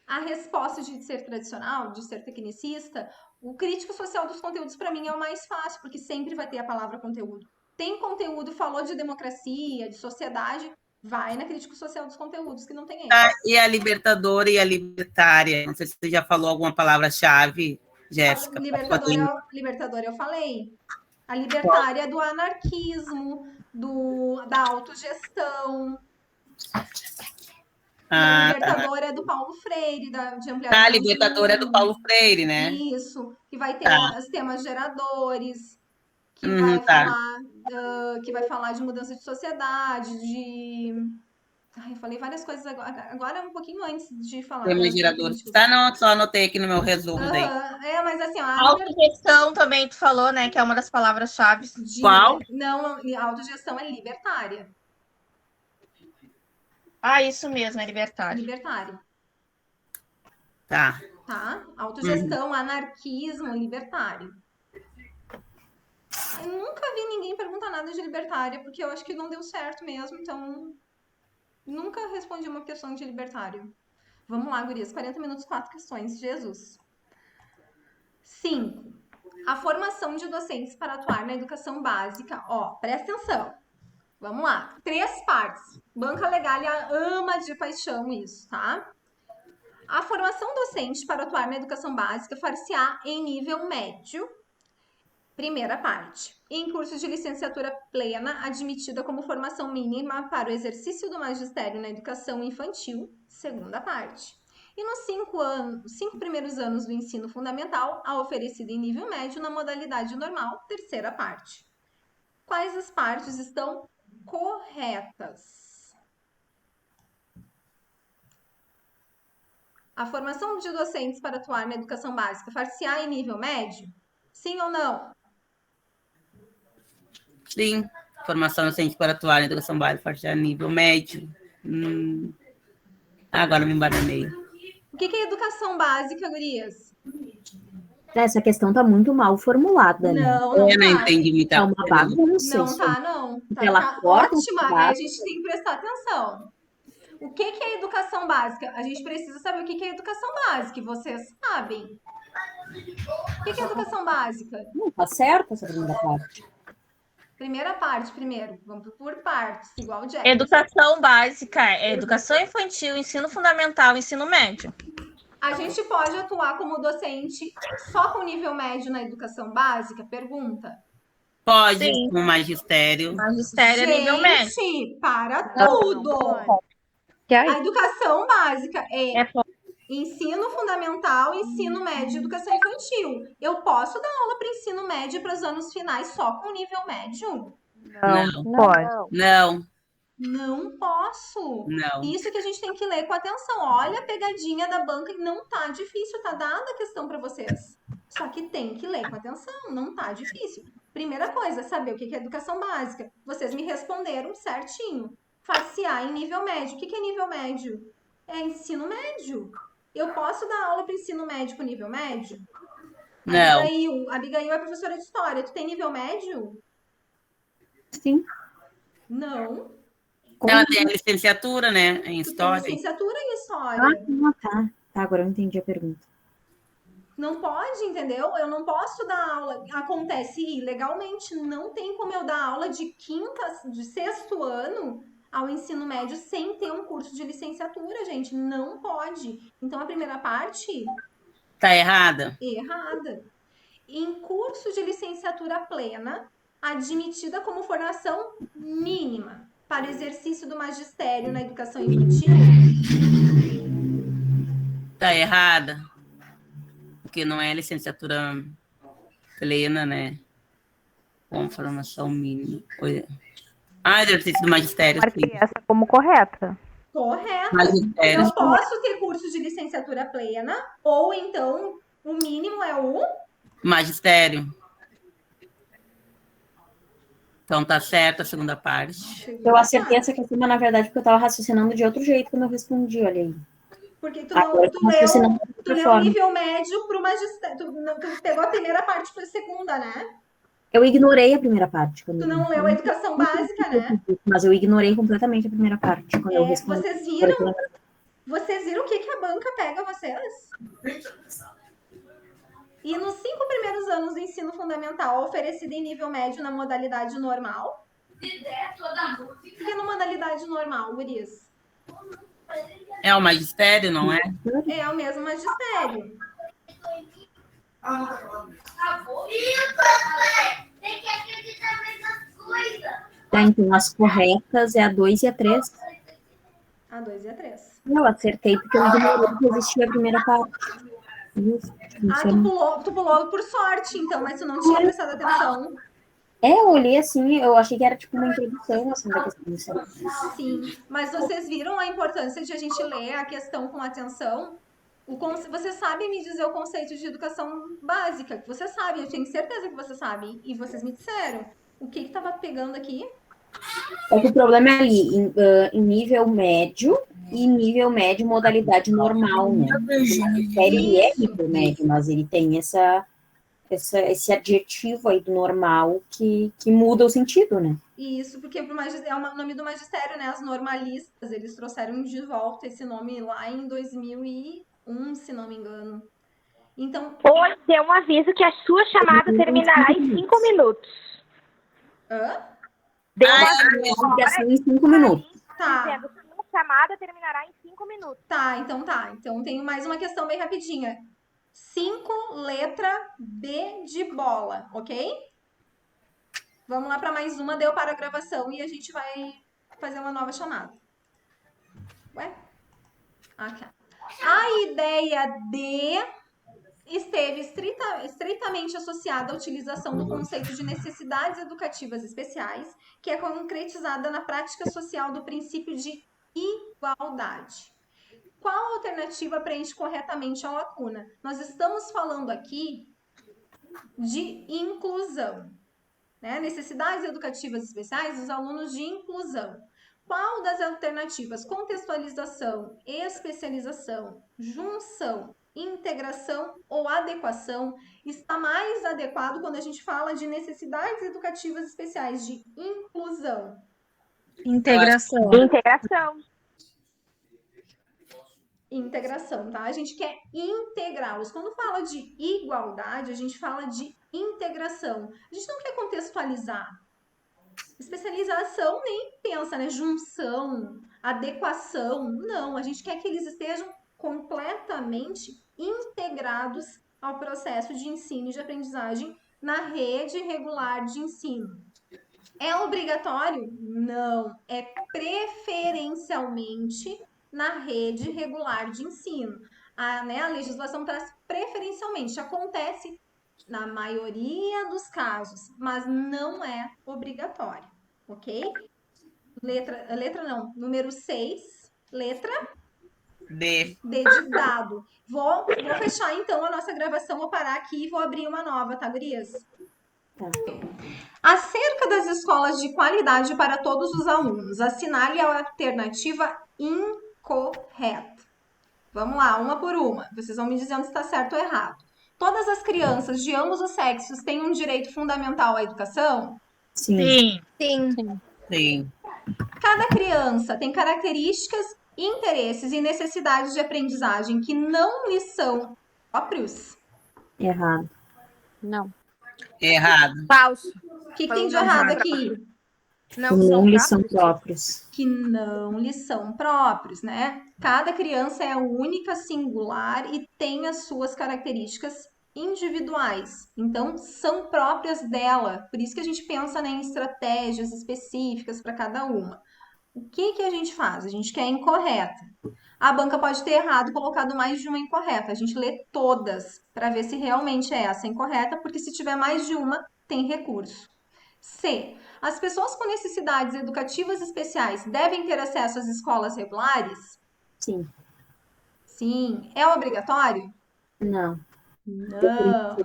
a resposta de ser tradicional, de ser tecnicista. O crítico social dos conteúdos, para mim, é o mais fácil, porque sempre vai ter a palavra conteúdo. Tem conteúdo, falou de democracia, de sociedade, vai na crítica social dos conteúdos, que não tem erro. Ah, e a libertadora e a libertária? Não sei se você já falou alguma palavra-chave Jéssica? Libertadora eu falei. A libertária é do anarquismo, da autogestão. E a libertadora é do Paulo Freire, de ampliação. A libertadora é do Paulo Freire, né? Isso, que vai ter Tá. os temas geradores, que Tá. que vai falar de mudança de sociedade, Ai, eu falei várias coisas agora um pouquinho antes de falar. Temas geradores. Tá, não, só anotei aqui no meu resumo daí. Mas assim, Autogestão também tu falou, né? Que é uma das palavras-chave. Qual? Não, a autogestão é libertária. Ah, isso mesmo, é libertário. Libertário. Tá. Tá? Autogestão, anarquismo, libertário. Eu nunca vi ninguém perguntar nada de libertária, porque eu acho que não deu certo mesmo, então nunca respondi uma questão de libertário. Vamos lá, gurias. 40 minutos, 4 questões. Jesus. 5. A formação de docentes para atuar na educação básica. Ó, presta atenção. Vamos lá. 3 partes. Banca Legália ama de paixão isso, tá? A formação docente para atuar na educação básica far-se-á em nível médio. Primeira parte. Em curso de licenciatura plena, admitida como formação mínima para o exercício do magistério na educação infantil. Segunda parte. E nos 5 primeiros anos do ensino fundamental, a oferecida em nível médio na modalidade normal. Terceira parte. Quais as partes estão corretas? A formação de docentes para atuar na educação básica far-se-á em nível médio? Sim ou não? Sim. Formação docente para atuar na educação básica far-se-á em nível médio. Agora me embananei. O que é educação básica, gurias? Essa questão tá muito mal formulada, né? Não Eu não tá. entendi muita É uma coisa. bagunça Não isso. tá, não. Ela Tá corta um ótima. pedaço. A gente tem que prestar atenção. O que é educação básica? A gente precisa saber o que é educação básica. E vocês sabem. O que é educação básica? Não, tá certo essa primeira parte. Primeira parte, primeiro. Vamos por partes, igual o Jack. Educação básica é educação infantil, ensino fundamental, ensino médio. A gente pode atuar como docente só com nível médio na educação básica? Pergunta. Pode, Sim. com magistério. Magistério é nível médio. Gente, para tudo! A educação básica é ensino fundamental, ensino médio e educação infantil. Eu posso dar aula para ensino médio para os anos finais só com nível médio? Não. Pode. Não. Não posso. Não. Isso que a gente tem que ler com atenção. Olha a pegadinha da banca e não tá difícil, tá dada a questão para vocês. Só que tem que ler com atenção, não tá difícil. Primeira coisa, saber o que é educação básica. Vocês me responderam certinho. Far-se-á em nível médio. O que é nível médio? É ensino médio. Eu posso dar aula para ensino médio com nível médio? Não. Abigail é professora de história. Tu tem nível médio? Sim. Não. Ela tem a licenciatura, né? Em Tu tem história. licenciatura em história. Tá. Tá, agora eu entendi a pergunta. Não pode, entendeu? Eu não posso dar aula. Acontece ilegalmente. Não tem como eu dar aula de sexto ano ao ensino médio sem ter um curso de licenciatura, gente. Não pode. Então, a primeira parte... Tá errada? Errada. Em curso de licenciatura plena, admitida como formação mínima para o exercício do magistério na educação infantil. Tá errada? Porque não é licenciatura plena, né? Com formação mínima. Exercício do magistério. Marquei essa como correta. Correto. Magistério. Eu posso ter curso de licenciatura plena, ou então o mínimo é o Magistério. Então tá certo a segunda parte. Eu acertei essa questão, mas na verdade porque eu tava raciocinando de outro jeito quando eu respondi, olha aí. Porque tu leu o nível médio pro magistério. Tu pegou a primeira parte pra segunda, né? Eu ignorei a primeira parte. Tu não leu a educação básica, né? Mas eu ignorei completamente a primeira parte quando eu respondi. Vocês viram o que a banca pega vocês? E nos 5 primeiros anos do ensino fundamental, oferecido em nível médio na modalidade normal? O que é na modalidade normal, gurias? É o magistério, não é? É o mesmo magistério. Tá, então as corretas é a 2 e a 3. A 2 e a 3. Eu acertei porque eu ignorei que existia a primeira parte. Isso, Ah, tu pulou por sorte, então, mas tu não tinha prestado atenção. eu olhei assim, eu achei que era tipo uma introdução, assim, da questão do céu. Sim, mas vocês viram a importância de a gente ler a questão com atenção? Você sabe me dizer o conceito de educação básica, que você sabe, eu tenho certeza que você sabe, e vocês me disseram. O que estava pegando aqui? É que o problema é ali, em nível médio e nível médio modalidade normal, né? O magistério, ele é nível médio, mas ele tem esse adjetivo aí do normal que muda o sentido, né? Isso, porque é o nome do magistério, né? As normalistas, eles trouxeram de volta esse nome lá em 2001, se não me engano. Então, Oi, dê um aviso que a sua chamada terminará em 5 minutos. hã? Dê um Ai, aviso Ligação em 5 minutos. Tá, dizendo que a sua chamada terminará em 5 minutos. tá. Então tenho mais uma questão bem rapidinha. 5, letra B de bola, ok? Vamos lá para mais uma, deu para a gravação e a gente vai fazer uma nova chamada. Ué? Aqui. A ideia de esteve estreitamente associada à utilização do conceito de necessidades educativas especiais, que é concretizada na prática social do princípio de igualdade. Qual alternativa preenche corretamente a lacuna? Nós estamos falando aqui de inclusão, né? Necessidades educativas especiais dos alunos de inclusão. Qual das alternativas? Contextualização, especialização, junção, integração ou adequação está mais adequado quando a gente fala de necessidades educativas especiais de inclusão? Integração. Integração. Integração, tá? A gente quer integrá-los. Quando fala de igualdade, a gente fala de integração. A gente não quer contextualizar. Especialização nem pensa, né? Junção, adequação. Não, a gente quer que eles estejam completamente integrados ao processo de ensino e de aprendizagem na rede regular de ensino. É obrigatório? Não. É preferencialmente na rede regular de ensino. A legislação traz preferencialmente. Acontece na maioria dos casos, mas não é obrigatório, ok? Letra não, número 6, letra D. D de dado. Vou fechar então a nossa gravação, vou parar aqui e vou abrir uma nova, tá, gurias? Acerca das escolas de qualidade para todos os alunos, assinale a alternativa incorreta. Vamos lá, uma por uma. Vocês vão me dizendo se está certo ou errado. Todas as crianças de ambos os sexos têm um direito fundamental à educação? Sim. Sim. Cada criança tem características, interesses e necessidades de aprendizagem que não lhe são próprios? Errado. Não. Errado. Falso. O que tem de errado aqui? Não lhes são próprios. Que não lhes são próprios, né? Cada criança é única, singular e tem as suas características individuais. Então, são próprias dela. Por isso que a gente pensa, né, em estratégias específicas para cada uma. O que a gente faz? A gente quer incorreta. A banca pode ter errado, colocado mais de uma incorreta. A gente lê todas para ver se realmente é essa incorreta, porque se tiver mais de uma, tem recurso. C. As pessoas com necessidades educativas especiais devem ter acesso às escolas regulares? Sim. Sim. É obrigatório? Não. Não.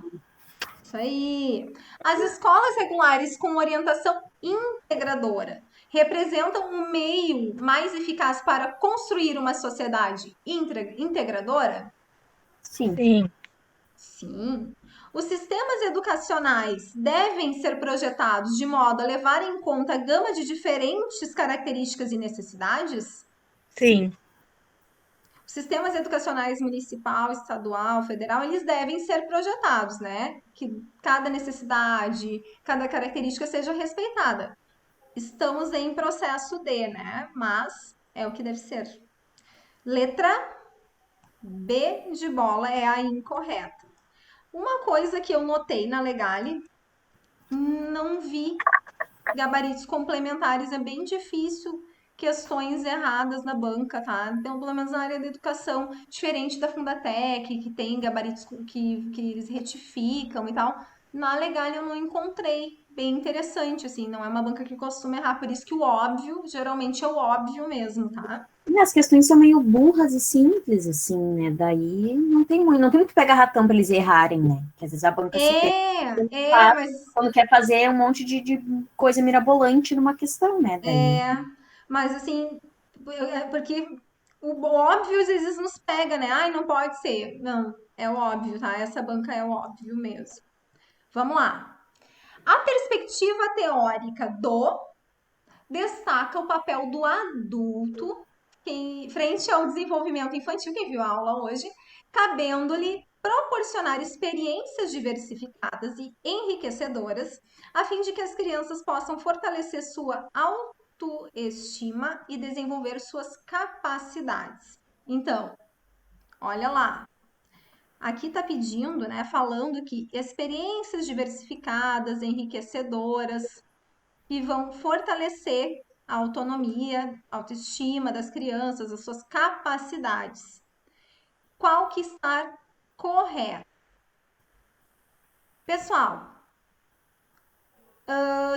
Isso aí. As escolas regulares com orientação integradora representam um meio mais eficaz para construir uma sociedade integradora? Sim. Sim. Os sistemas educacionais devem ser projetados de modo a levar em conta a gama de diferentes características e necessidades? Sim. Os sistemas educacionais municipal, estadual, federal, eles devem ser projetados, né? Que cada necessidade, cada característica seja respeitada. Estamos em processo de, né? Mas é o que deve ser. Letra B de bola é a incorreta. Uma coisa que eu notei na Legale, não vi gabaritos complementares, é bem difícil questões erradas na banca, tá? Então, pelo menos na área da educação, diferente da Fundatec, que tem gabaritos que eles retificam e tal, na Legale eu não encontrei. Bem interessante, assim, não é uma banca que costuma errar, por isso que o óbvio, geralmente é o óbvio mesmo, tá? E as questões são meio burras e simples, assim, né? Daí não tem muito pega-ratão para eles errarem, né? Que às vezes a banca se pega Mas quando quer fazer um monte de coisa mirabolante numa questão, né? Daí, Mas assim, porque o óbvio às vezes nos pega, né? Ai, não pode ser. Não, é o óbvio, tá? Essa banca é o óbvio mesmo. Vamos lá. A perspectiva teórica do destaca o papel do adulto frente ao desenvolvimento infantil, quem viu a aula hoje, cabendo-lhe proporcionar experiências diversificadas e enriquecedoras, a fim de que as crianças possam fortalecer sua autoestima e desenvolver suas capacidades. Então, olha lá. Aqui está pedindo, né, falando que experiências diversificadas, enriquecedoras, que vão fortalecer a autonomia, a autoestima das crianças, as suas capacidades. Qual que está correto? Pessoal,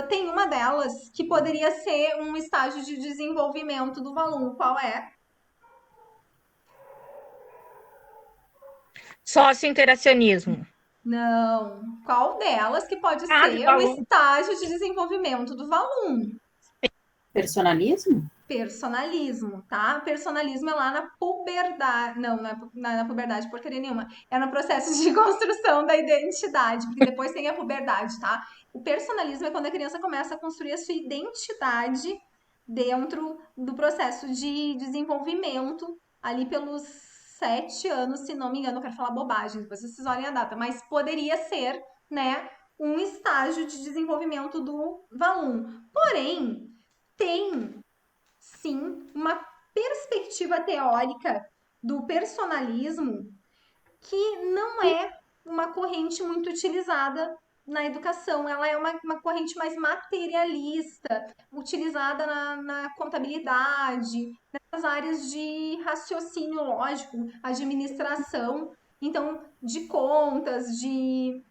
tem uma delas que poderia ser um estágio de desenvolvimento do aluno. Qual é? Sócio-interacionismo. Não. Qual delas que pode de ser um aluno. estágio de desenvolvimento do aluno? personalismo? Personalismo, tá? Personalismo é lá na puberdade. Não, não é na puberdade, porcaria nenhuma. É no processo de construção da identidade, porque depois tem a puberdade, tá? O personalismo é quando a criança começa a construir a sua identidade dentro do processo de desenvolvimento, ali pelos 7 anos, se não me engano, eu quero falar bobagem, depois vocês olhem a data, mas poderia ser, né, um estágio de desenvolvimento do aluno. Porém, tem sim uma perspectiva teórica do personalismo que não é uma corrente muito utilizada na educação. Ela é uma corrente mais materialista, utilizada na contabilidade, nas áreas de raciocínio lógico, administração, então, de contas, de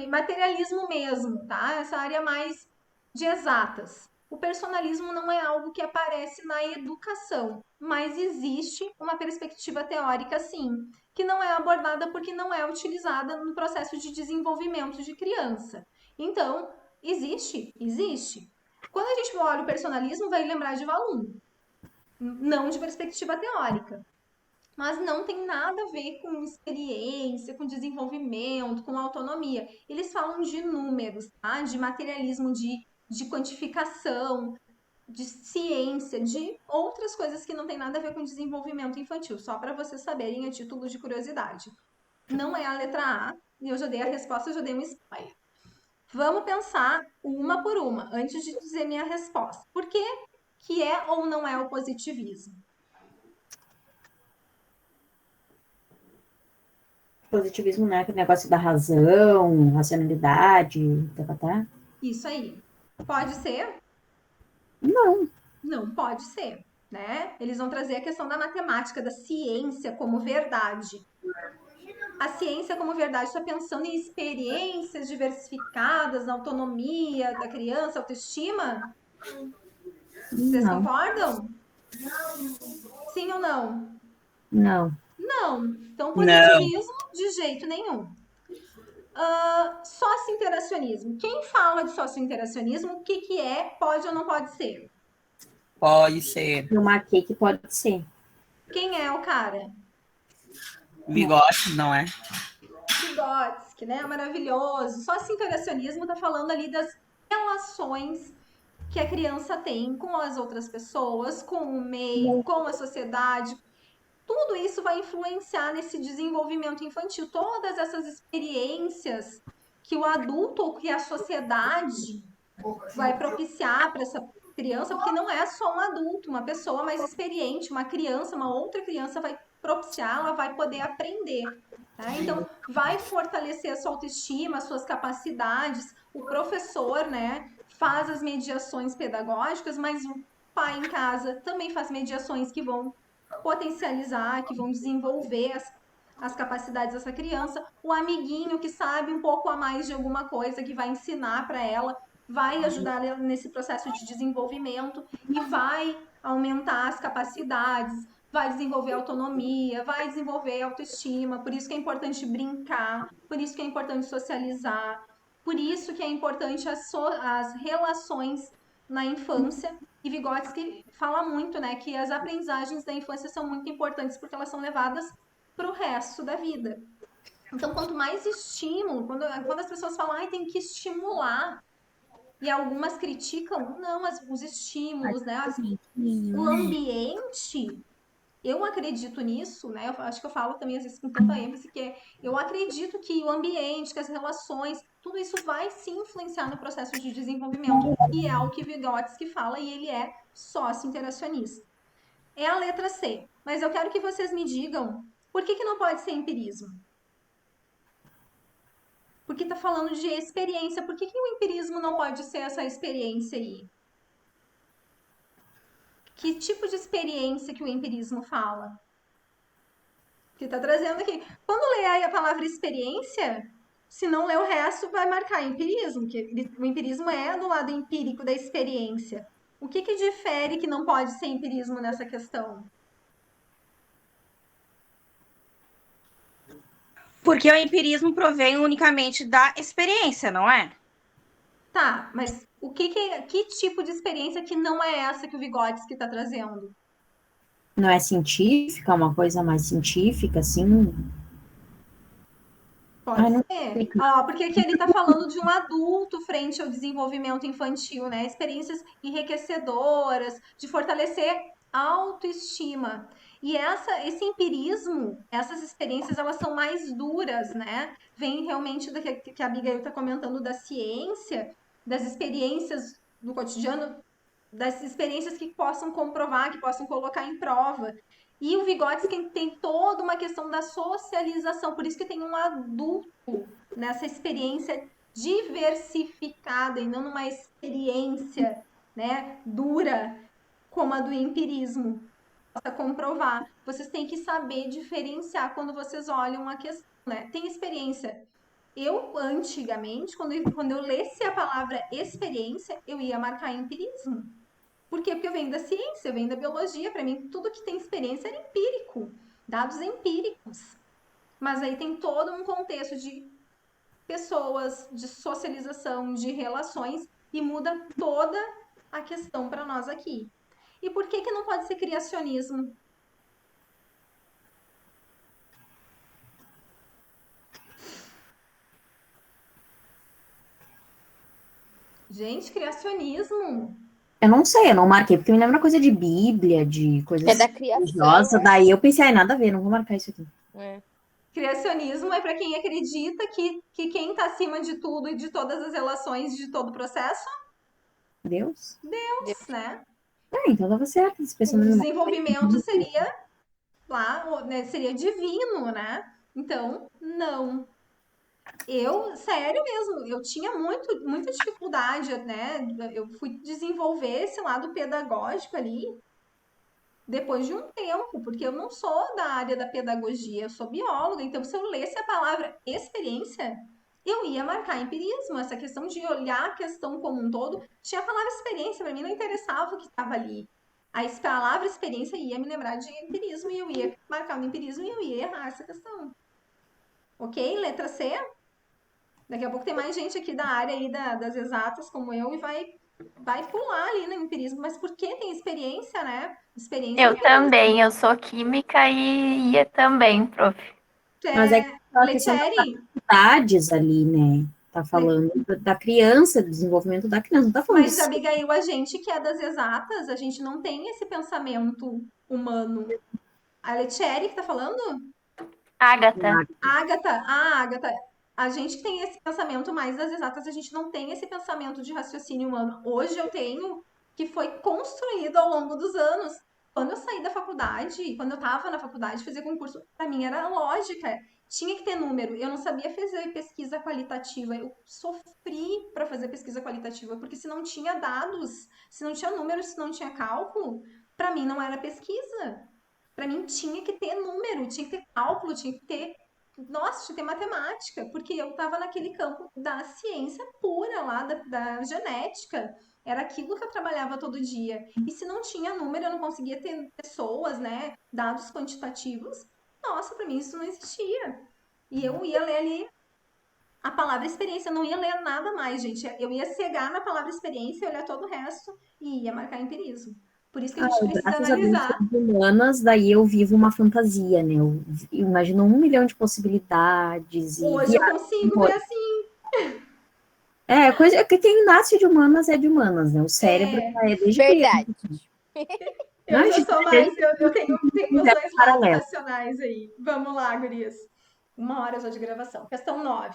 materialismo mesmo, tá? Essa área mais de exatas. O personalismo não é algo que aparece na educação, mas existe uma perspectiva teórica, sim, que não é abordada porque não é utilizada no processo de desenvolvimento de criança. Então, existe? Existe. Quando a gente olha o personalismo, vai lembrar de aluno, não de perspectiva teórica. Mas não tem nada a ver com experiência, com desenvolvimento, com autonomia. Eles falam de números, tá? De materialismo, de quantificação, de ciência, de outras coisas que não tem nada a ver com desenvolvimento infantil, só para vocês saberem a título de curiosidade. Não é a letra A, e eu já dei a resposta, eu já dei um spoiler. Vamos pensar uma por uma, antes de dizer minha resposta. Por que é ou não é o positivismo? Positivismo não é aquele negócio da razão, racionalidade, tá? Isso aí. Pode ser? Não. Não pode ser, né? Eles vão trazer a questão da matemática, da ciência como verdade. A ciência como verdade está pensando em experiências diversificadas, na autonomia da criança, autoestima? Vocês Não. concordam? Sim ou não? Não. Não. Então, Não. positivismo de jeito nenhum. Sócio-interacionismo. Quem fala de sócio-interacionismo, o que é, pode ou não pode ser? Pode ser. Eu marquei que pode ser. Quem é o cara? Vygotsky, não é? Vygotsky, né? Maravilhoso. Sócio-interacionismo está falando ali das relações que a criança tem com as outras pessoas, com o meio, com a sociedade. Tudo isso vai influenciar nesse desenvolvimento infantil. Todas essas experiências que o adulto ou que a sociedade vai propiciar para essa criança, porque não é só um adulto, uma pessoa mais experiente, uma criança, uma outra criança vai propiciar, ela vai poder aprender. Tá? Então, vai fortalecer a sua autoestima, as suas capacidades. O professor, né, faz as mediações pedagógicas, mas o pai em casa também faz mediações que vão potencializar, que vão desenvolver as capacidades dessa criança. O amiguinho que sabe um pouco a mais de alguma coisa, que vai ensinar para ela, vai ajudar ela nesse processo de desenvolvimento e vai aumentar as capacidades, vai desenvolver autonomia, vai desenvolver autoestima. Por isso que é importante brincar, por isso que é importante socializar, por isso que é importante as relações na infância. E Vygotsky fala muito, né, que as aprendizagens da infância são muito importantes porque elas são levadas para o resto da vida. Então, quanto mais estímulo, quando as pessoas falam, ai, tem que estimular, e algumas criticam, não, os estímulos, né, o ambiente, eu acredito nisso, né? Eu acho que eu falo também às vezes com tanta ênfase que eu acredito que o ambiente, que as relações, tudo isso vai se influenciar no processo de desenvolvimento e é o que Vygotsky fala e ele é sócio-interacionista. É a letra C, mas eu quero que vocês me digam por que não pode ser empirismo? Porque tá falando de experiência, por que o empirismo não pode ser essa experiência aí? Que tipo de experiência que o empirismo fala? Que está trazendo aqui. Quando lê aí a palavra experiência, se não ler o resto, vai marcar empirismo, que o empirismo é do lado empírico da experiência. O que difere que não pode ser empirismo nessa questão? Porque o empirismo provém unicamente da experiência, não é? Tá, mas que tipo de experiência que não é essa que o Vygotsky está trazendo? Não é científica, uma coisa mais científica, assim? Pode Não ser. explica. Porque aqui ele está falando de um adulto frente ao desenvolvimento infantil, né? Experiências enriquecedoras, de fortalecer a autoestima. E esse empirismo, essas experiências, elas são mais duras, né? Vem realmente do que a Abigail está comentando da ciência, das experiências do cotidiano, das experiências que possam comprovar, que possam colocar em prova. E o Vygotsky tem toda uma questão da socialização, por isso que tem um adulto nessa experiência diversificada e não numa experiência, né, dura como a do empirismo. Para comprovar, vocês têm que saber diferenciar quando vocês olham a questão, né? Tem experiência. Eu, antigamente, quando eu lesse a palavra experiência, eu ia marcar empirismo. Por quê? Porque eu venho da ciência, eu venho da biologia. Para mim, tudo que tem experiência era empírico, dados empíricos. Mas aí tem todo um contexto de pessoas, de socialização, de relações e muda toda a questão para nós aqui. E por que não pode ser criacionismo? Gente, criacionismo. Eu não sei, eu não marquei, porque me lembra coisa de Bíblia, de coisa É da criação. religiosa. Daí eu pensei, nada a ver, não vou marcar isso aqui. É. Criacionismo é para quem acredita que quem está acima de tudo e de todas as relações de todo o processo, Deus? Deus, né? Então tava certo. Esse O pensamento desenvolvimento seria lá, né, seria divino, né? Então, não. Sério mesmo, eu tinha muita dificuldade, né? Eu fui desenvolver esse lado pedagógico ali depois de um tempo, porque eu não sou da área da pedagogia, eu sou bióloga, então se eu lesse a palavra experiência, eu ia marcar empirismo, essa questão de olhar a questão como um todo, tinha a palavra experiência, para mim não interessava o que estava ali. A palavra experiência ia me lembrar de empirismo e eu ia marcar o empirismo e eu ia errar essa questão. Ok? Letra C? Daqui a pouco tem mais gente aqui da área aí das exatas como eu e vai pular ali no empirismo, mas por que tem experiência, né? Experiência Eu também, eu sou química e ia também, prof. Mas é que a questão das Letieri, faculdades ali, né? Tá falando da criança, do desenvolvimento da criança, não tá falando mas disso. Abigail, a gente que é das exatas, a gente não tem esse pensamento humano. A Letieri que tá falando? Agatha. Agatha, a gente que tem esse pensamento mais das exatas, a gente não tem esse pensamento de raciocínio humano. Hoje eu tenho, que foi construído ao longo dos anos. Quando eu saí da faculdade, quando eu estava na faculdade, fazer concurso, para mim era lógica. Tinha que ter número. Eu não sabia fazer pesquisa qualitativa. Eu sofri para fazer pesquisa qualitativa, porque se não tinha dados, se não tinha números, se não tinha cálculo, para mim não era pesquisa. Para mim tinha que ter número, tinha que ter cálculo, tinha que ter. Nossa, tinha que ter matemática, porque eu estava naquele campo da ciência pura lá, da genética. Era aquilo que eu trabalhava todo dia. E se não tinha número, eu não conseguia ter pessoas, né? Dados quantitativos. Nossa, para mim isso não existia. E eu ia ler ali a palavra experiência, eu não ia ler nada mais, gente. Eu ia cegar na palavra experiência, olhar todo o resto e ia marcar empirismo. Por isso que a gente precisa Graças a Deus, analisar. sou de humanas, daí eu vivo uma fantasia, né? Eu imagino 1 milhão de possibilidades e Hoje eu consigo ver assim. coisa que quem nasce de humanas é de humanas, né? O cérebro é desde Verdade. Eu já sou mais, eu tenho os dois lados paralelo. racionais aí. Vamos lá, gurias. 1 hora já de gravação. Questão 9.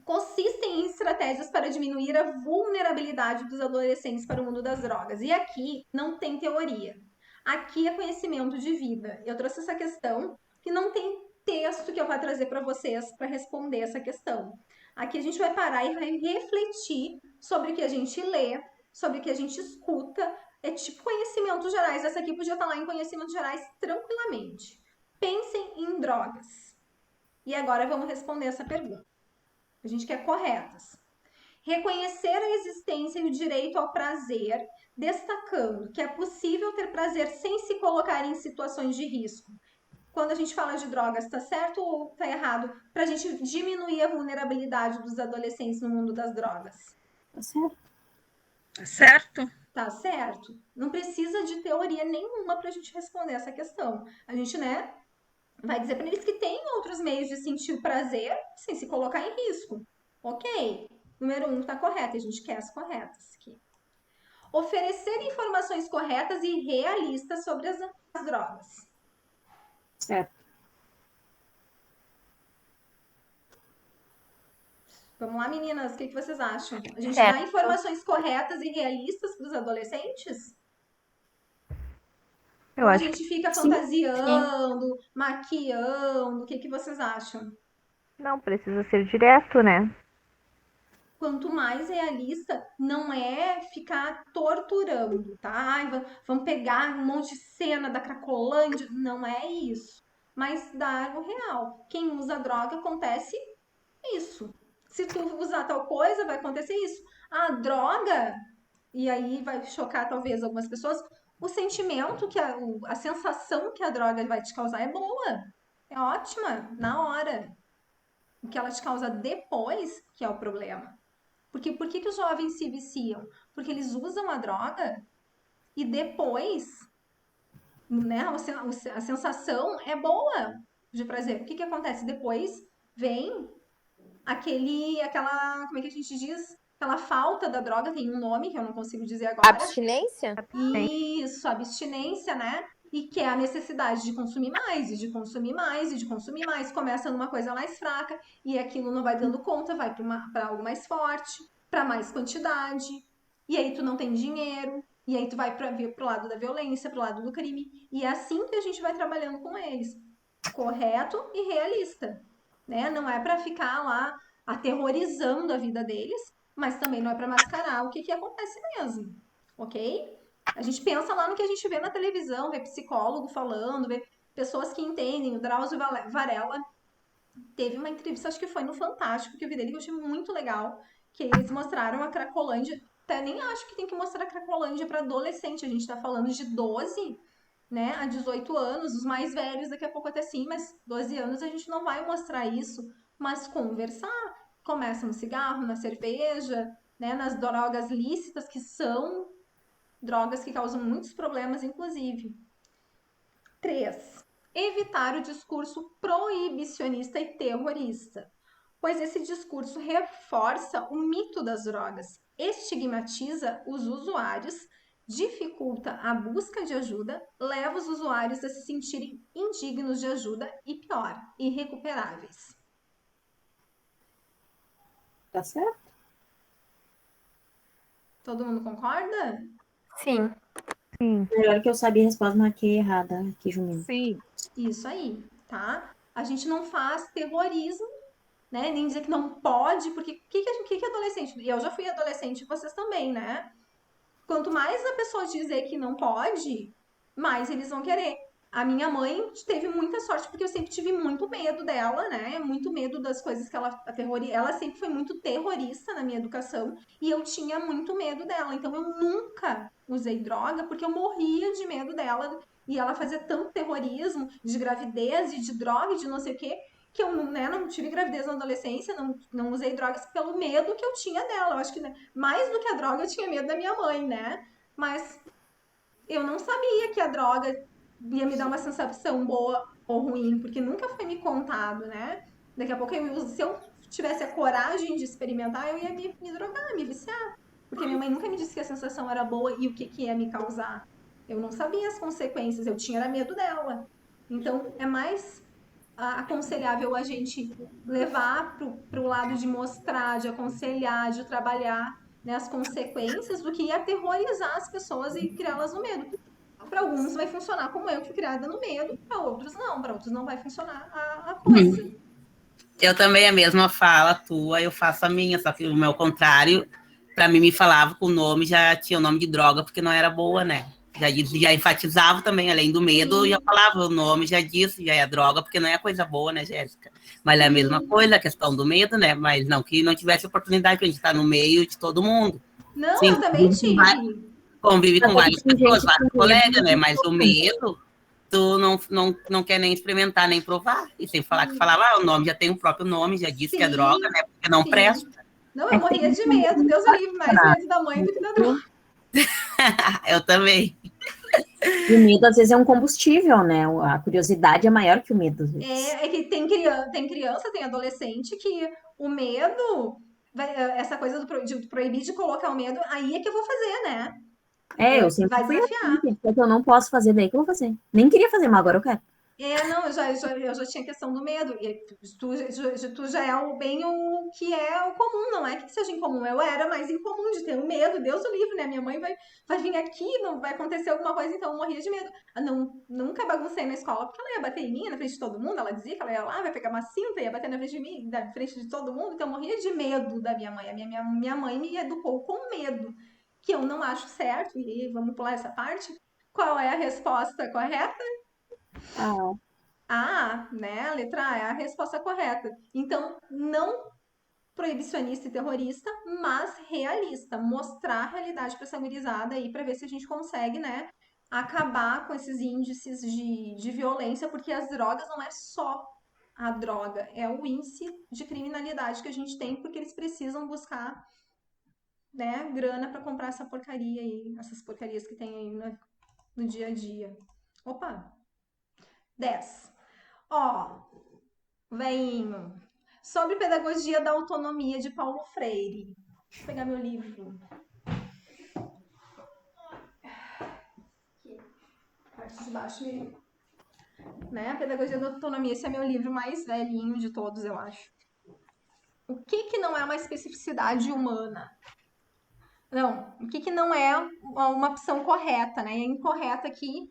Consistem em estratégias para diminuir a vulnerabilidade dos adolescentes para o mundo das drogas. E aqui não tem teoria. Aqui é conhecimento de vida. Eu trouxe essa questão que não tem texto que eu vou trazer para vocês para responder essa questão. Aqui a gente vai parar e vai refletir sobre o que a gente lê, sobre o que a gente escuta. É tipo conhecimentos gerais. Essa aqui podia estar lá em conhecimentos gerais tranquilamente. Pensem em drogas. E agora vamos responder essa pergunta. A gente quer corretas. Reconhecer a existência e o direito ao prazer, destacando que é possível ter prazer sem se colocar em situações de risco. Quando a gente fala de drogas, tá certo ou tá errado? Para a gente diminuir a vulnerabilidade dos adolescentes no mundo das drogas. Tá certo. Tá certo? Tá certo. Não precisa de teoria nenhuma para a gente responder essa questão. A gente, né, vai dizer para eles que tem outros meios de sentir o prazer sem se colocar em risco. Ok. Número 1 está correto. A gente quer as corretas aqui. Oferecer informações corretas e realistas sobre as drogas. Certo. Vamos lá, meninas. O que vocês acham? A gente Certo. dá informações corretas e realistas para os adolescentes? Eu Ou a acho gente fica sim. fantasiando, maquiando? O que vocês acham? Não precisa ser direto, né? Quanto mais realista, não é ficar torturando, tá? Ai, vamos pegar um monte de cena da Cracolândia. Não é isso. Mas dar o real. Quem usa droga, acontece isso. Se tu usar tal coisa, vai acontecer isso. A droga, e aí vai chocar talvez algumas pessoas, o sentimento, a sensação que a droga vai te causar é boa. É ótima, na hora. O que ela te causa depois que é o problema. Porque por que os jovens se viciam? Porque eles usam a droga e depois, né, a sensação é boa de prazer. O que acontece? Depois vem como é que a gente diz? Aquela falta da droga, tem um nome que eu não consigo dizer agora. Abstinência? Isso, abstinência, né? E que é a necessidade de consumir mais, e de consumir mais, e de consumir mais. Começa numa coisa mais fraca, e aquilo não vai dando conta, vai para algo mais forte, para mais quantidade. E aí tu não tem dinheiro, e aí tu vai pro lado da violência, pro lado do crime. E é assim que a gente vai trabalhando com eles. Correto e realista, né? Não é para ficar lá aterrorizando a vida deles, mas também não é para mascarar o que acontece mesmo, ok? A gente pensa lá no que a gente vê na televisão, vê psicólogo falando, vê pessoas que entendem. O Drauzio Varela teve uma entrevista, acho que foi no Fantástico, que eu vi dele, que eu achei muito legal, que eles mostraram a Cracolândia. Até nem acho que tem que mostrar a Cracolândia para adolescente, a gente tá falando de 12, né, a 18 anos, os mais velhos daqui a pouco até sim, mas 12 anos a gente não vai mostrar isso, mas conversar. Começa no cigarro, na cerveja, né, nas drogas lícitas, que são drogas que causam muitos problemas, inclusive. 3. Evitar o discurso proibicionista e terrorista, pois esse discurso reforça o mito das drogas, estigmatiza os usuários, dificulta a busca de ajuda, leva os usuários a se sentirem indignos de ajuda e, pior, irrecuperáveis. Tá certo? Todo mundo concorda? Sim. Melhor que eu sabia a resposta, marquei errada aqui, Juninho. Sim. Isso aí, tá? A gente não faz terrorismo, né? Nem dizer que não pode, porque o que é adolescente? E eu já fui adolescente, vocês também, né? Quanto mais a pessoa dizer que não pode, mais eles vão querer. A minha mãe teve muita sorte, porque eu sempre tive muito medo dela, né? Muito medo das coisas que ela ela sempre foi muito terrorista na minha educação e eu tinha muito medo dela. Então eu nunca usei droga porque eu morria de medo dela e ela fazia tanto terrorismo de gravidez e de droga e de não sei o quê, que eu né, não tive gravidez na adolescência, não usei drogas pelo medo que eu tinha dela. Eu acho que né, mais do que a droga eu tinha medo da minha mãe, né? Mas eu não sabia que a droga ia me dar uma sensação boa ou ruim, porque nunca foi me contado, né? Daqui a pouco, se eu tivesse a coragem de experimentar, eu ia me drogar, me viciar. Porque minha mãe nunca me disse que a sensação era boa e o que ia me causar. Eu não sabia as consequências, eu tinha era medo dela. Então, é mais aconselhável a gente levar para o lado de mostrar, de aconselhar, de trabalhar né, as consequências do que aterrorizar as pessoas e criá-las no medo. Para alguns vai funcionar como eu, que fui criada no medo, para outros não vai funcionar a coisa. Eu também, a mesma fala tua, eu faço a minha, só que o meu contrário, para mim me falava que o nome já tinha o nome de droga, porque não era boa, né? Já enfatizava também, além do medo, já falava o nome, já disse, já é droga, porque não é coisa boa, né, Jéssica? Mas é a mesma coisa, a questão do medo, né? Mas não que não tivesse oportunidade, porque a gente está no meio de todo mundo. Não, Sim, eu também tive. convive com várias pessoas, vários colegas, né? Mas o medo. medo, tu não quer nem experimentar, nem provar. E sem falar que falava, o nome já tem o próprio nome, já disse que é droga, né? Porque não presta. Não, eu morria de medo, Deus me livre, mais medo da mãe do que da droga. Eu também. E o medo, às vezes, é um combustível, né? A curiosidade é maior que o medo, às vezes. É que tem criança, tem adolescente que o medo, essa coisa de proibir de colocar o medo, aí é que eu vou fazer, né? Eu sempre vai fui desafiar. assim, que eu não posso fazer, daí que eu vou fazer. Nem queria fazer, mas agora eu quero. Não, eu já tinha questão do medo. E tu já é bem o que é o comum, não é que seja incomum. Eu era mais incomum de ter o medo, Deus o livre, né? Minha mãe vai vir aqui, não vai acontecer alguma coisa, então eu morria de medo. Nunca baguncei na escola, porque ela ia bater em mim, na frente de todo mundo. Ela dizia que ela ia lá, vai pegar uma cinta, ia bater na frente de mim, na frente de todo mundo. Então eu morria de medo da minha mãe. Minha mãe me educou com medo, que eu não acho certo, e vamos pular essa parte. Qual é a resposta correta? Né? A letra A é a resposta correta. Então, não proibicionista e terrorista, mas realista. Mostrar a realidade para essa gurizada aí, para ver se a gente consegue, né? Acabar com esses índices de violência, porque as drogas não é só a droga, é o índice de criminalidade que a gente tem, porque eles precisam buscar, né, grana para comprar essa porcaria aí, essas porcarias que tem aí no dia a dia. Opa! 10. Veinho. Sobre Pedagogia da Autonomia, de Paulo Freire. Deixa eu pegar meu livro. Aqui. Parte de baixo, né? Pedagogia da Autonomia, esse é meu livro mais velhinho de todos, eu acho. O que não é uma especificidade humana? Não, o que não é uma opção correta, né? É incorreta aqui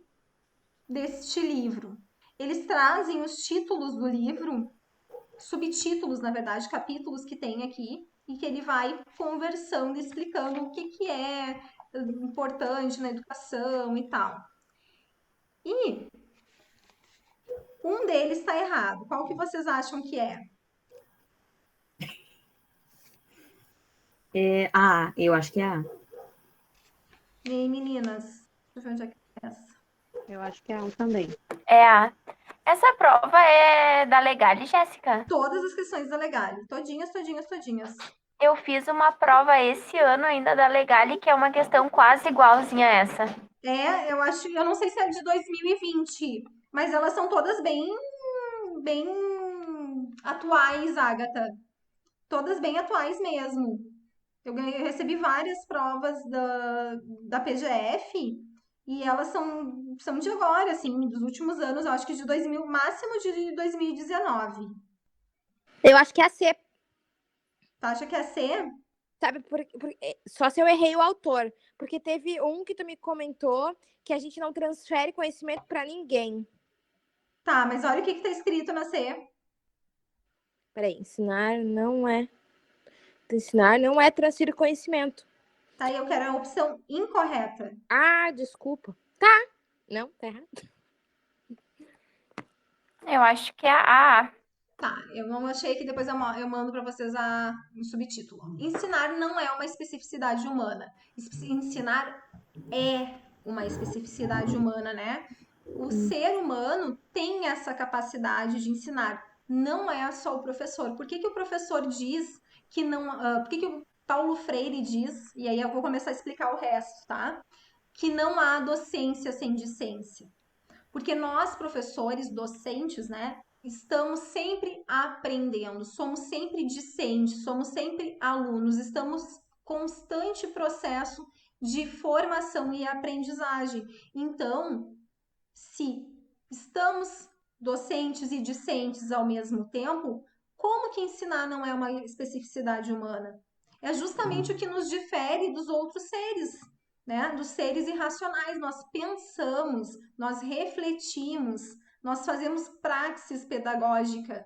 deste livro. Eles trazem os títulos do livro, subtítulos, na verdade, capítulos que tem aqui, e que ele vai conversando, explicando o que é importante na educação e tal. E um deles está errado. Qual que vocês acham que é? Eu acho que é A. E aí, meninas? Deixa eu ver onde é que é essa. Eu acho que é A também. É a. Essa prova é da Legale, Jéssica? Todas as questões da Legale. Todinhas. Eu fiz uma prova esse ano ainda da Legale, que é uma questão quase igualzinha a essa. Eu não sei se é de 2020, mas elas são todas bem atuais, Agatha. Todas bem atuais mesmo. Eu recebi várias provas da PGF e elas são de agora, assim, dos últimos anos, eu acho que de 2000, máximo de 2019. Eu acho que é a C. Tu acha que é C? Sabe, só se eu errei o autor. Porque teve um que tu me comentou que a gente não transfere conhecimento para ninguém. Tá, mas olha o que tá escrito na C. Peraí, ensinar não é transferir conhecimento. Tá, eu quero a opção incorreta. Ah, desculpa. Tá. Não, tá errado. Eu acho que é a A. Tá, eu não achei que depois eu mando pra vocês um subtítulo. Ensinar não é uma especificidade humana. Ensinar é uma especificidade humana, né? O ser humano tem essa capacidade de ensinar. Não é só o professor. Por que que o professor diz que não... por que que o Paulo Freire diz, e aí eu vou começar a explicar o resto, tá? Que não há docência sem discência. Porque nós, professores, docentes, né, estamos sempre aprendendo, somos sempre discentes, somos sempre alunos, estamos em constante processo de formação e aprendizagem. Então, se estamos docentes e discentes ao mesmo tempo, como que ensinar não é uma especificidade humana? É justamente o que nos difere dos outros seres, né? Dos seres irracionais. Nós pensamos, nós refletimos, nós fazemos praxis pedagógica,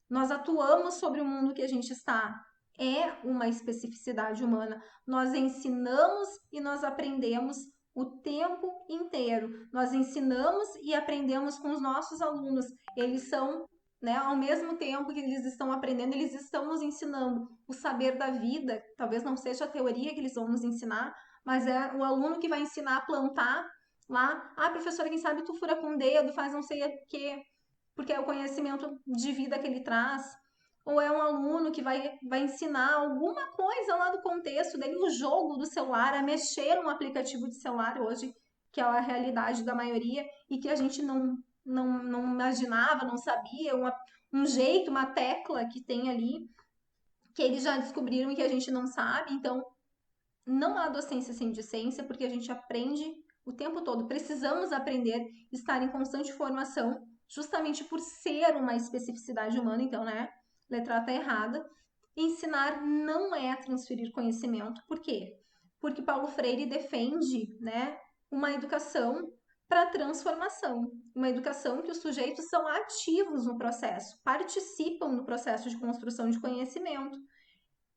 nós atuamos sobre o mundo que a gente está. É uma especificidade humana. Nós ensinamos e nós aprendemos o tempo inteiro. Nós ensinamos e aprendemos com os nossos alunos. Eles são, né, ao mesmo tempo que eles estão aprendendo, eles estão nos ensinando o saber da vida. Talvez não seja a teoria que eles vão nos ensinar, mas é o aluno que vai ensinar a plantar lá. Ah, professora, quem sabe tu fura com o dedo, faz não sei o quê, porque é o conhecimento de vida que ele traz. Ou é um aluno que vai ensinar alguma coisa lá do contexto dele, o jogo do celular, a mexer num aplicativo de celular hoje, que é a realidade da maioria, e que a gente não imaginava, não sabia, um jeito, uma tecla que tem ali, que eles já descobriram e que a gente não sabe. Então, não há docência sem discência, porque a gente aprende o tempo todo. Precisamos aprender, estar em constante formação, justamente por ser uma especificidade humana, então, né? Letra A tá errada. Ensinar não é transferir conhecimento. Por quê? Porque Paulo Freire defende, né, uma educação para transformação, uma educação que os sujeitos são ativos no processo, participam no processo de construção de conhecimento.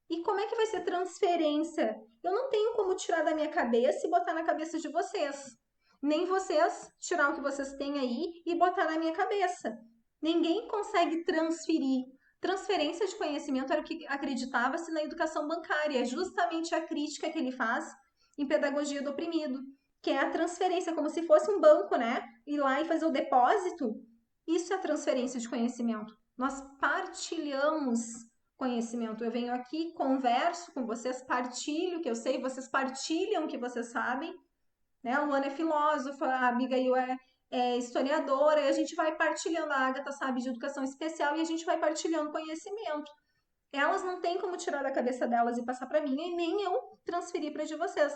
E como é que vai ser transferência? Eu não tenho como tirar da minha cabeça e botar na cabeça de vocês. Nem vocês tirar o que vocês têm aí e botar na minha cabeça. Ninguém consegue transferir. Transferência de conhecimento era o que acreditava-se na educação bancária. É justamente a crítica que ele faz em Pedagogia do Oprimido, que é a transferência, como se fosse um banco, né? Ir lá e fazer o depósito. Isso é a transferência de conhecimento. Nós partilhamos conhecimento. Eu venho aqui, converso com vocês, partilho o que eu sei, vocês partilham o que vocês sabem. Né? A Luana é filósofa, a Abigail é historiadora, e a gente vai partilhando, a Agatha sabe de educação especial, e a gente vai partilhando conhecimento. Elas não têm como tirar da cabeça delas e passar para mim, e nem eu transferir para de vocês.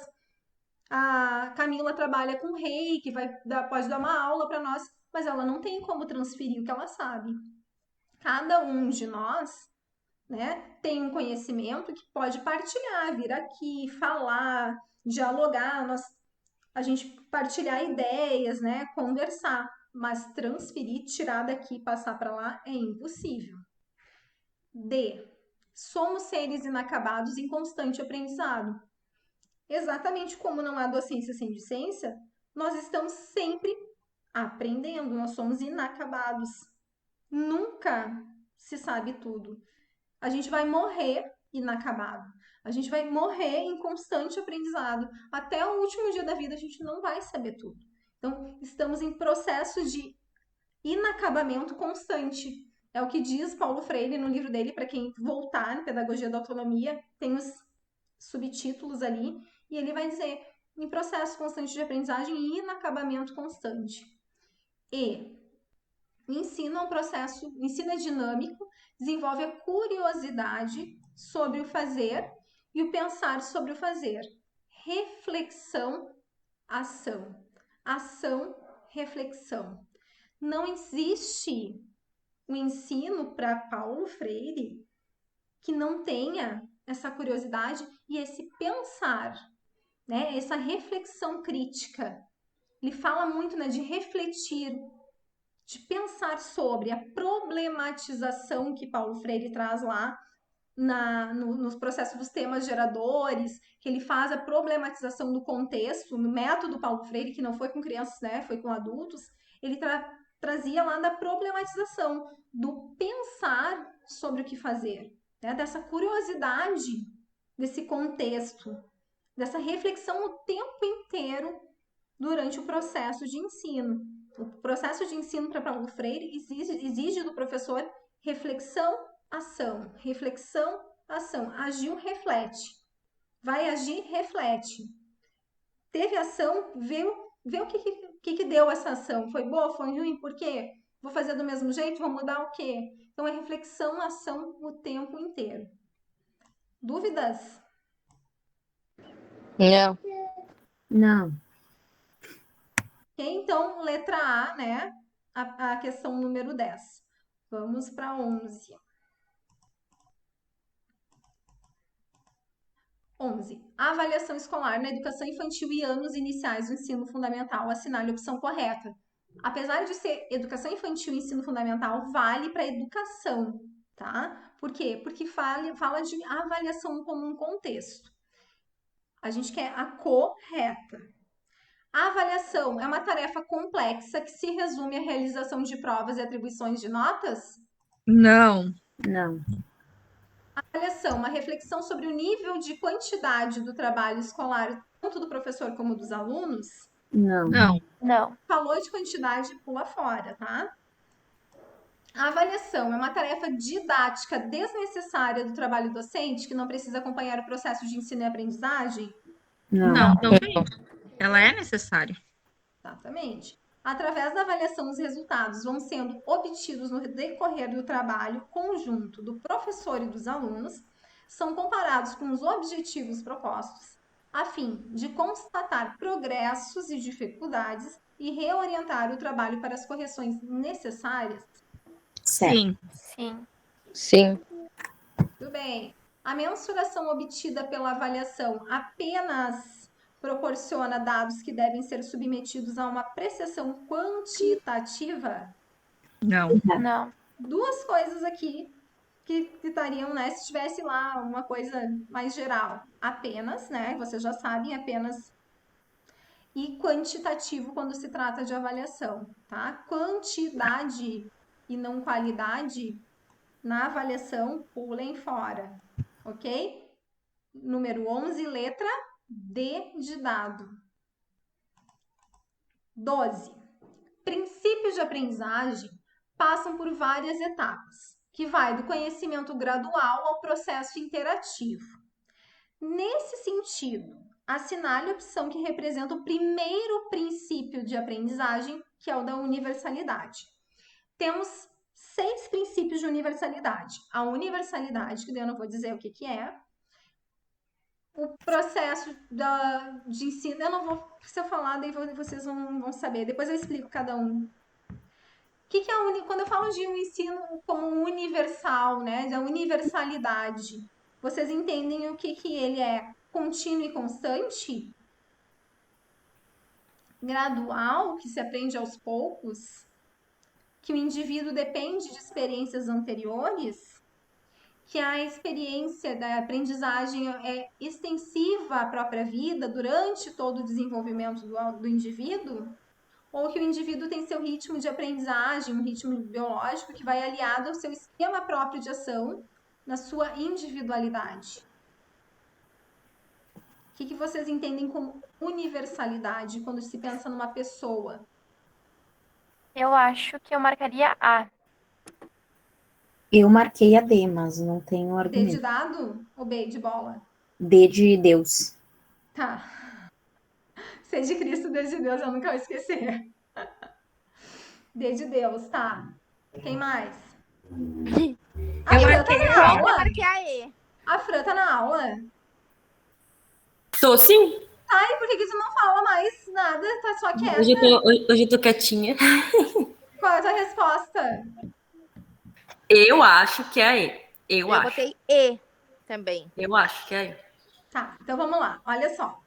A Camila trabalha com reiki, pode dar uma aula para nós, mas ela não tem como transferir o que ela sabe. Cada um de nós, né, tem um conhecimento que pode partilhar, vir aqui, falar, dialogar, a gente partilhar ideias, né, conversar, mas transferir, tirar daqui e passar para lá é impossível. D. Somos seres inacabados em constante aprendizado. Exatamente como não há docência sem discência, nós estamos sempre aprendendo, nós somos inacabados. Nunca se sabe tudo. A gente vai morrer inacabado. A gente vai morrer em constante aprendizado. Até o último dia da vida a gente não vai saber tudo. Então, estamos em processo de inacabamento constante. É o que diz Paulo Freire no livro dele, para quem voltar em Pedagogia da Autonomia, tem os subtítulos ali, e ele vai dizer em processo constante de aprendizagem e inacabamento constante. E ensino é um processo, ensino é dinâmico, desenvolve a curiosidade sobre o fazer e o pensar sobre o fazer. Reflexão, ação. Ação, reflexão. Não existe o ensino para Paulo Freire que não tenha essa curiosidade e esse pensar, né? Essa reflexão crítica. Ele fala muito, né, de refletir, de pensar sobre a problematização que Paulo Freire traz lá nos processos dos temas geradores, que ele faz a problematização do contexto, no método Paulo Freire, que não foi com crianças, né, foi com adultos, ele trazia lá da problematização, do pensar sobre o que fazer, né, dessa curiosidade, desse contexto, dessa reflexão o tempo inteiro durante o processo de ensino. O processo de ensino para Paulo Freire exige do professor reflexão, ação, reflexão, ação. Agiu, reflete. Vai agir, reflete. Teve ação, vê o que deu essa ação. Foi boa, foi ruim, por quê? Vou fazer do mesmo jeito, vou mudar o quê? Então é reflexão, ação o tempo inteiro. Dúvidas? Não. Não. Ok, então, letra A, né? A questão número 10. Vamos para 11. 11. A avaliação escolar na educação infantil e anos iniciais do ensino fundamental. Assinale a opção correta. Apesar de ser educação infantil e ensino fundamental, vale para educação, tá? Por quê? Porque fala de avaliação como um contexto. A gente quer a correta. A avaliação é uma tarefa complexa que se resume à realização de provas e atribuições de notas? Não. Não. Avaliação, uma reflexão sobre o nível de quantidade do trabalho escolar, tanto do professor como dos alunos? Não. Não. Não. Falou de quantidade, pula fora, tá? A avaliação é uma tarefa didática desnecessária do trabalho docente, que não precisa acompanhar o processo de ensino e aprendizagem? Não. Também. Ela é necessária. Exatamente. Através da avaliação, os resultados vão sendo obtidos no decorrer do trabalho conjunto do professor e dos alunos, são comparados com os objetivos propostos, a fim de constatar progressos e dificuldades e reorientar o trabalho para as correções necessárias. Certo. Sim. Sim. Sim. Tudo bem. A mensuração obtida pela avaliação apenas proporciona dados que devem ser submetidos a uma apreciação quantitativa? Não. Não. Duas coisas aqui que estariam, né, se tivesse lá uma coisa mais geral. Apenas, né, vocês já sabem, apenas. E quantitativo quando se trata de avaliação, tá? Quantidade e não qualidade na avaliação, pulem fora, ok? Número 11, letra D de dado. 12. Princípios de aprendizagem passam por várias etapas, que vai do conhecimento gradual ao processo interativo. Nesse sentido, assinale a opção que representa o primeiro princípio de aprendizagem, que é o da universalidade. Temos 6 princípios de universalidade. A universalidade, que eu não vou dizer o que é. O processo de ensino, eu não vou, se eu falar, daí vocês vão saber. Depois eu explico cada um. O que é quando eu falo de um ensino como universal, né, da universalidade, vocês entendem o que ele é? Contínuo e constante? Gradual, que se aprende aos poucos? Que o indivíduo depende de experiências anteriores? Que a experiência da aprendizagem é extensiva à própria vida durante todo o desenvolvimento do indivíduo? Ou que o indivíduo tem seu ritmo de aprendizagem, um ritmo biológico que vai aliado ao seu esquema próprio de ação na sua individualidade? O que vocês entendem como universalidade quando se pensa numa pessoa? Eu acho que eu marcaria A. Eu marquei a D, mas não tenho D de argumento. dado ou B de bola? D de Deus. Tá. C de Cristo, D de Deus, eu nunca vou esquecer. D de Deus, tá. Quem mais? A Eu Fran marquei tá na a aula? Eu marquei a E. A Fran tá na aula? Tô sim. Ai, por que tu não fala mais nada? Tá só quieta. Hoje eu tô quietinha. Qual é a tua resposta? Eu acho que é E. Eu botei E também. Eu acho que é E. Tá, então vamos lá. Olha só.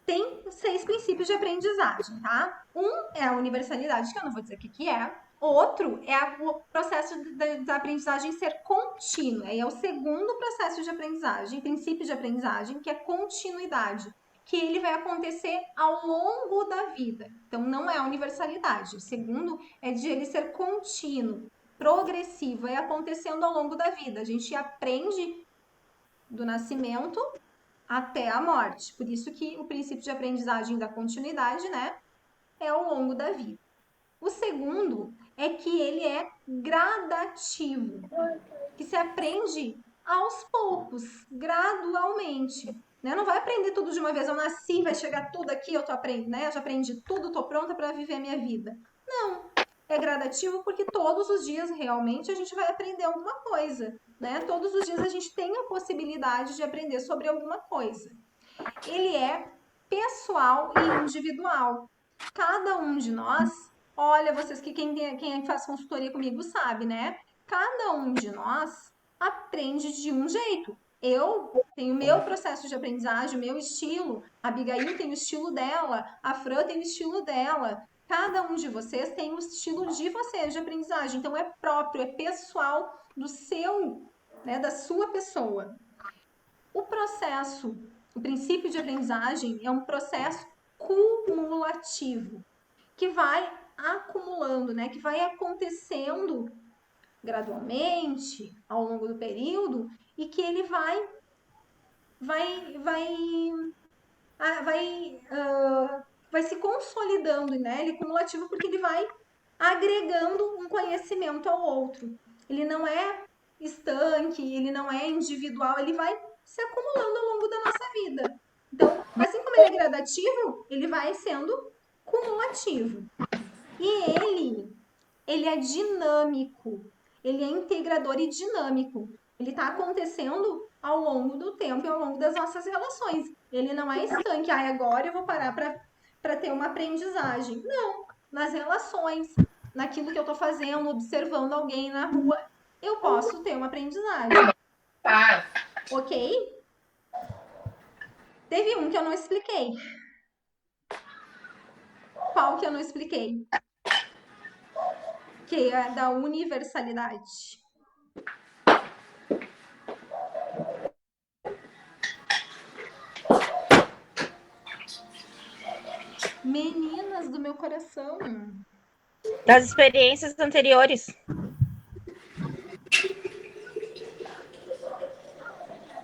tem 6 princípios de aprendizagem, tá? Um é a universalidade, que eu não vou dizer o que é. Outro é o processo da aprendizagem ser contínuo. Aí é o segundo processo de aprendizagem, princípio de aprendizagem, que é continuidade, que ele vai acontecer ao longo da vida. Então, não é a universalidade. O segundo é de ele ser contínuo, progressivo, é acontecendo ao longo da vida. A gente aprende do nascimento até a morte. Por isso que o princípio de aprendizagem da continuidade, né, é ao longo da vida. O segundo é que ele é gradativo, que se aprende aos poucos, gradualmente. Né? Não vai aprender tudo de uma vez. Eu nasci, vai chegar tudo aqui, eu tô aprendendo, né? Eu já aprendi tudo, tô pronta para viver a minha vida. Não. É gradativo porque todos os dias realmente a gente vai aprender alguma coisa, né? Todos os dias a gente tem a possibilidade de aprender sobre alguma coisa. Ele é pessoal e individual. Cada um de nós, olha, vocês que quem faz consultoria comigo sabe, né? Cada um de nós aprende de um jeito. Eu tenho o meu processo de aprendizagem, o meu estilo, a Abigail tem o estilo dela, a Fran tem o estilo dela. Cada um de vocês tem o estilo de vocês de aprendizagem. Então é próprio, é pessoal do seu, né, da sua pessoa. O processo, o princípio de aprendizagem é um processo cumulativo, que vai acumulando, né, que vai acontecendo gradualmente ao longo do período e que ele vai se consolidando, né? Ele é cumulativo porque ele vai agregando um conhecimento ao outro. Ele não é estanque, ele não é individual, ele vai se acumulando ao longo da nossa vida. Então, assim como ele é gradativo, ele vai sendo cumulativo. E ele é dinâmico, ele é integrador e dinâmico. Ele está acontecendo ao longo do tempo e ao longo das nossas relações. Ele não é estanque, agora eu vou parar para ter uma aprendizagem. Não, nas relações, naquilo que eu estou fazendo, observando alguém na rua, eu posso ter uma aprendizagem. Ok? Teve um que eu não expliquei. Qual que eu não expliquei? Que é da universalidade. Meninas do meu coração. Das experiências anteriores.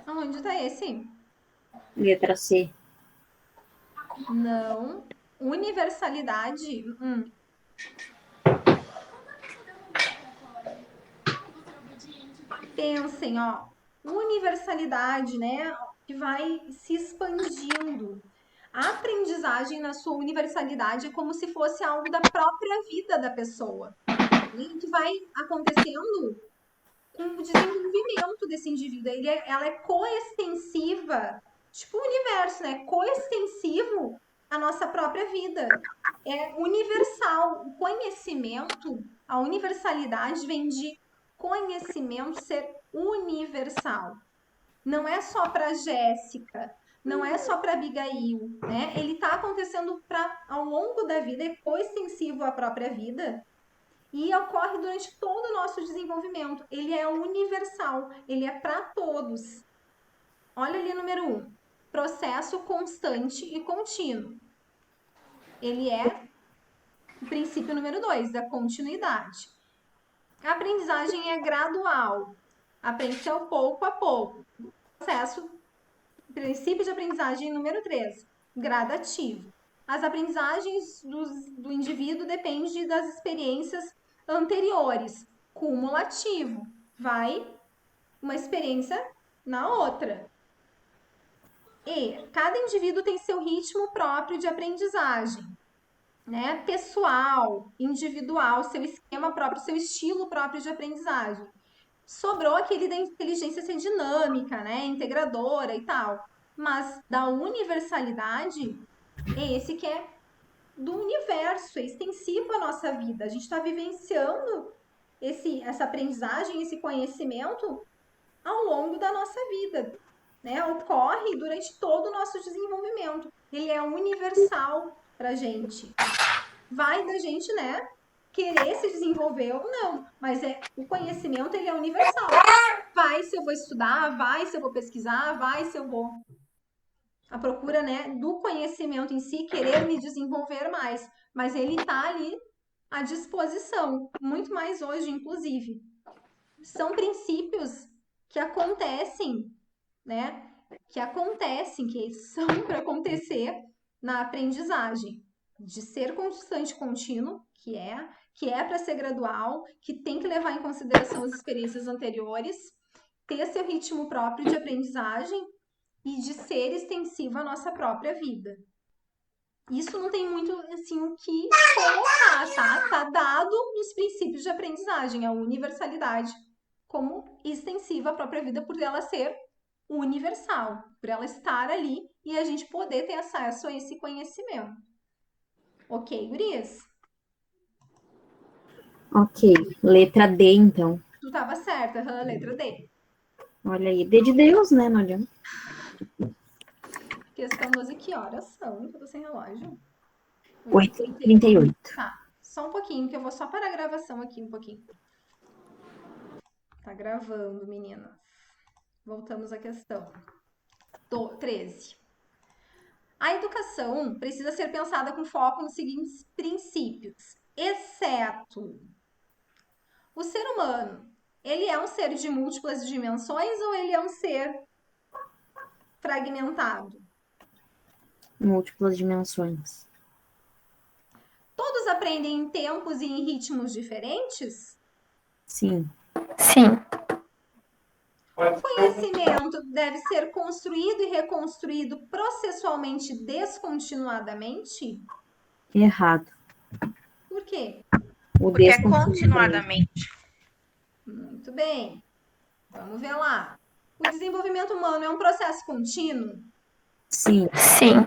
Onde tá esse? Letra C. Não. Universalidade. Pensem, ó. Universalidade, né? Que vai se expandindo. A aprendizagem na sua universalidade é como se fosse algo da própria vida da pessoa. Que vai acontecendo com o desenvolvimento desse indivíduo. Ela é coextensiva, tipo o universo, né? Coextensivo à nossa própria vida. É universal. O conhecimento, a universalidade vem de conhecimento ser universal. Não é só para Jéssica, não é só para Abigail, né? Ele está acontecendo ao longo da vida, é coextensivo à própria vida e ocorre durante todo o nosso desenvolvimento. Ele é universal, ele é para todos. Olha ali número 1, processo constante e contínuo. Ele é o princípio número 2, da continuidade. A aprendizagem é gradual, aprende-se pouco a pouco. Processo, princípio de aprendizagem número 3, gradativo. As aprendizagens do indivíduo dependem das experiências anteriores, cumulativo. Vai uma experiência na outra. E cada indivíduo tem seu ritmo próprio de aprendizagem, né? Pessoal, individual, seu esquema próprio, seu estilo próprio de aprendizagem. Sobrou aquele da inteligência ser dinâmica, né? Integradora e tal. Mas da universalidade, é esse que é do universo, é extensivo à nossa vida. A gente está vivenciando essa aprendizagem, esse conhecimento ao longo da nossa vida. né, ocorre durante todo o nosso desenvolvimento. Ele é universal para a gente. Vai da gente, né, querer se desenvolver ou não, mas o conhecimento ele é universal. Vai se eu vou estudar, vai se eu vou pesquisar, vai se eu vou a procura, né, do conhecimento em si, querer me desenvolver mais, mas ele está ali à disposição, muito mais hoje, inclusive. São princípios que acontecem, né, que são para acontecer na aprendizagem, de ser constante contínuo, que é para ser gradual, que tem que levar em consideração as experiências anteriores, ter seu ritmo próprio de aprendizagem e de ser extensivo à nossa própria vida. Isso não tem muito assim o que colocar, tá? Tá dado nos princípios de aprendizagem, a universalidade como extensiva à própria vida por ela ser universal, por ela estar ali e a gente poder ter acesso a esse conhecimento. Ok, gurias? Ok, letra D, então. Tu tava certa, letra D. Olha aí, D de Deus, né? Não adianta. Questão 12, que horas são? Eu tô sem relógio. 8h38. Tá, só um pouquinho, que eu vou só parar a gravação aqui um pouquinho. Tá gravando, meninas. Voltamos à questão. 13. A educação precisa ser pensada com foco nos seguintes princípios, exceto o ser humano. Ele é um ser de múltiplas dimensões ou ele é um ser fragmentado? Múltiplas dimensões. Todos aprendem em tempos e em ritmos diferentes? Sim. Sim. O conhecimento deve ser construído e reconstruído processualmente descontinuadamente? Errado. Por quê? O Porque é descontinuadamente. continuadamente. Muito bem. Vamos ver lá. O desenvolvimento humano é um processo contínuo? Sim. Sim.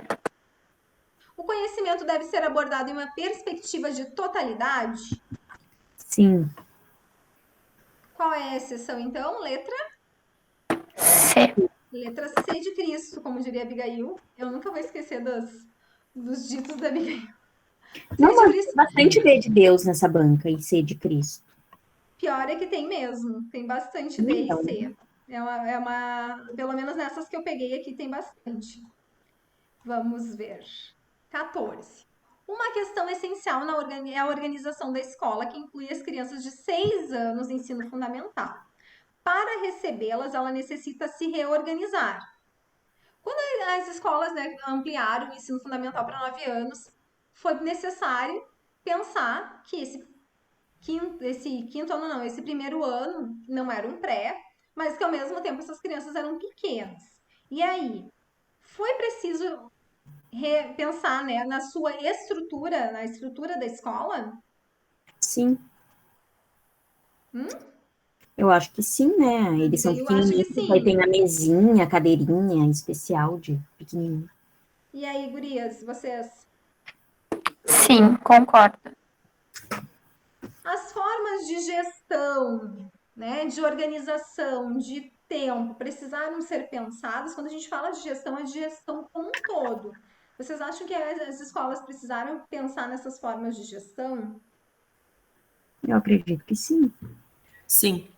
O conhecimento deve ser abordado em uma perspectiva de totalidade? Sim. Qual é a exceção, então? Letra? C. Letra C de Cristo, como diria Abigail. Eu nunca vou esquecer dos ditos da Abigail. Não, C de mas Cristo. bastante D de Deus nessa banca e C de Cristo. Pior é que tem mesmo. Tem bastante D Então, e C. Pelo menos nessas que eu peguei aqui tem bastante. Vamos ver. 14. Uma questão essencial é a organização da escola, que inclui as crianças de 6 anos de ensino fundamental. Para recebê-las, ela necessita se reorganizar. Quando as escolas, né, ampliaram o ensino fundamental para 9 anos, foi necessário pensar que esse primeiro ano não era um pré, mas que ao mesmo tempo essas crianças eram pequenas. E aí, foi preciso pensar, né, na sua estrutura, na estrutura da escola? sim. Hum? Eu acho que sim, né? Eles são Eu acho que pequenininhos, aí sim. tem a mesinha, a cadeirinha especial de pequenininho. E aí, gurias, vocês? Sim, concordo. As formas de gestão, né, de organização, de tempo, precisaram ser pensadas. Quando a gente fala de gestão, é de gestão como um todo. Vocês acham que as escolas precisaram pensar nessas formas de gestão? Eu acredito que sim. Sim.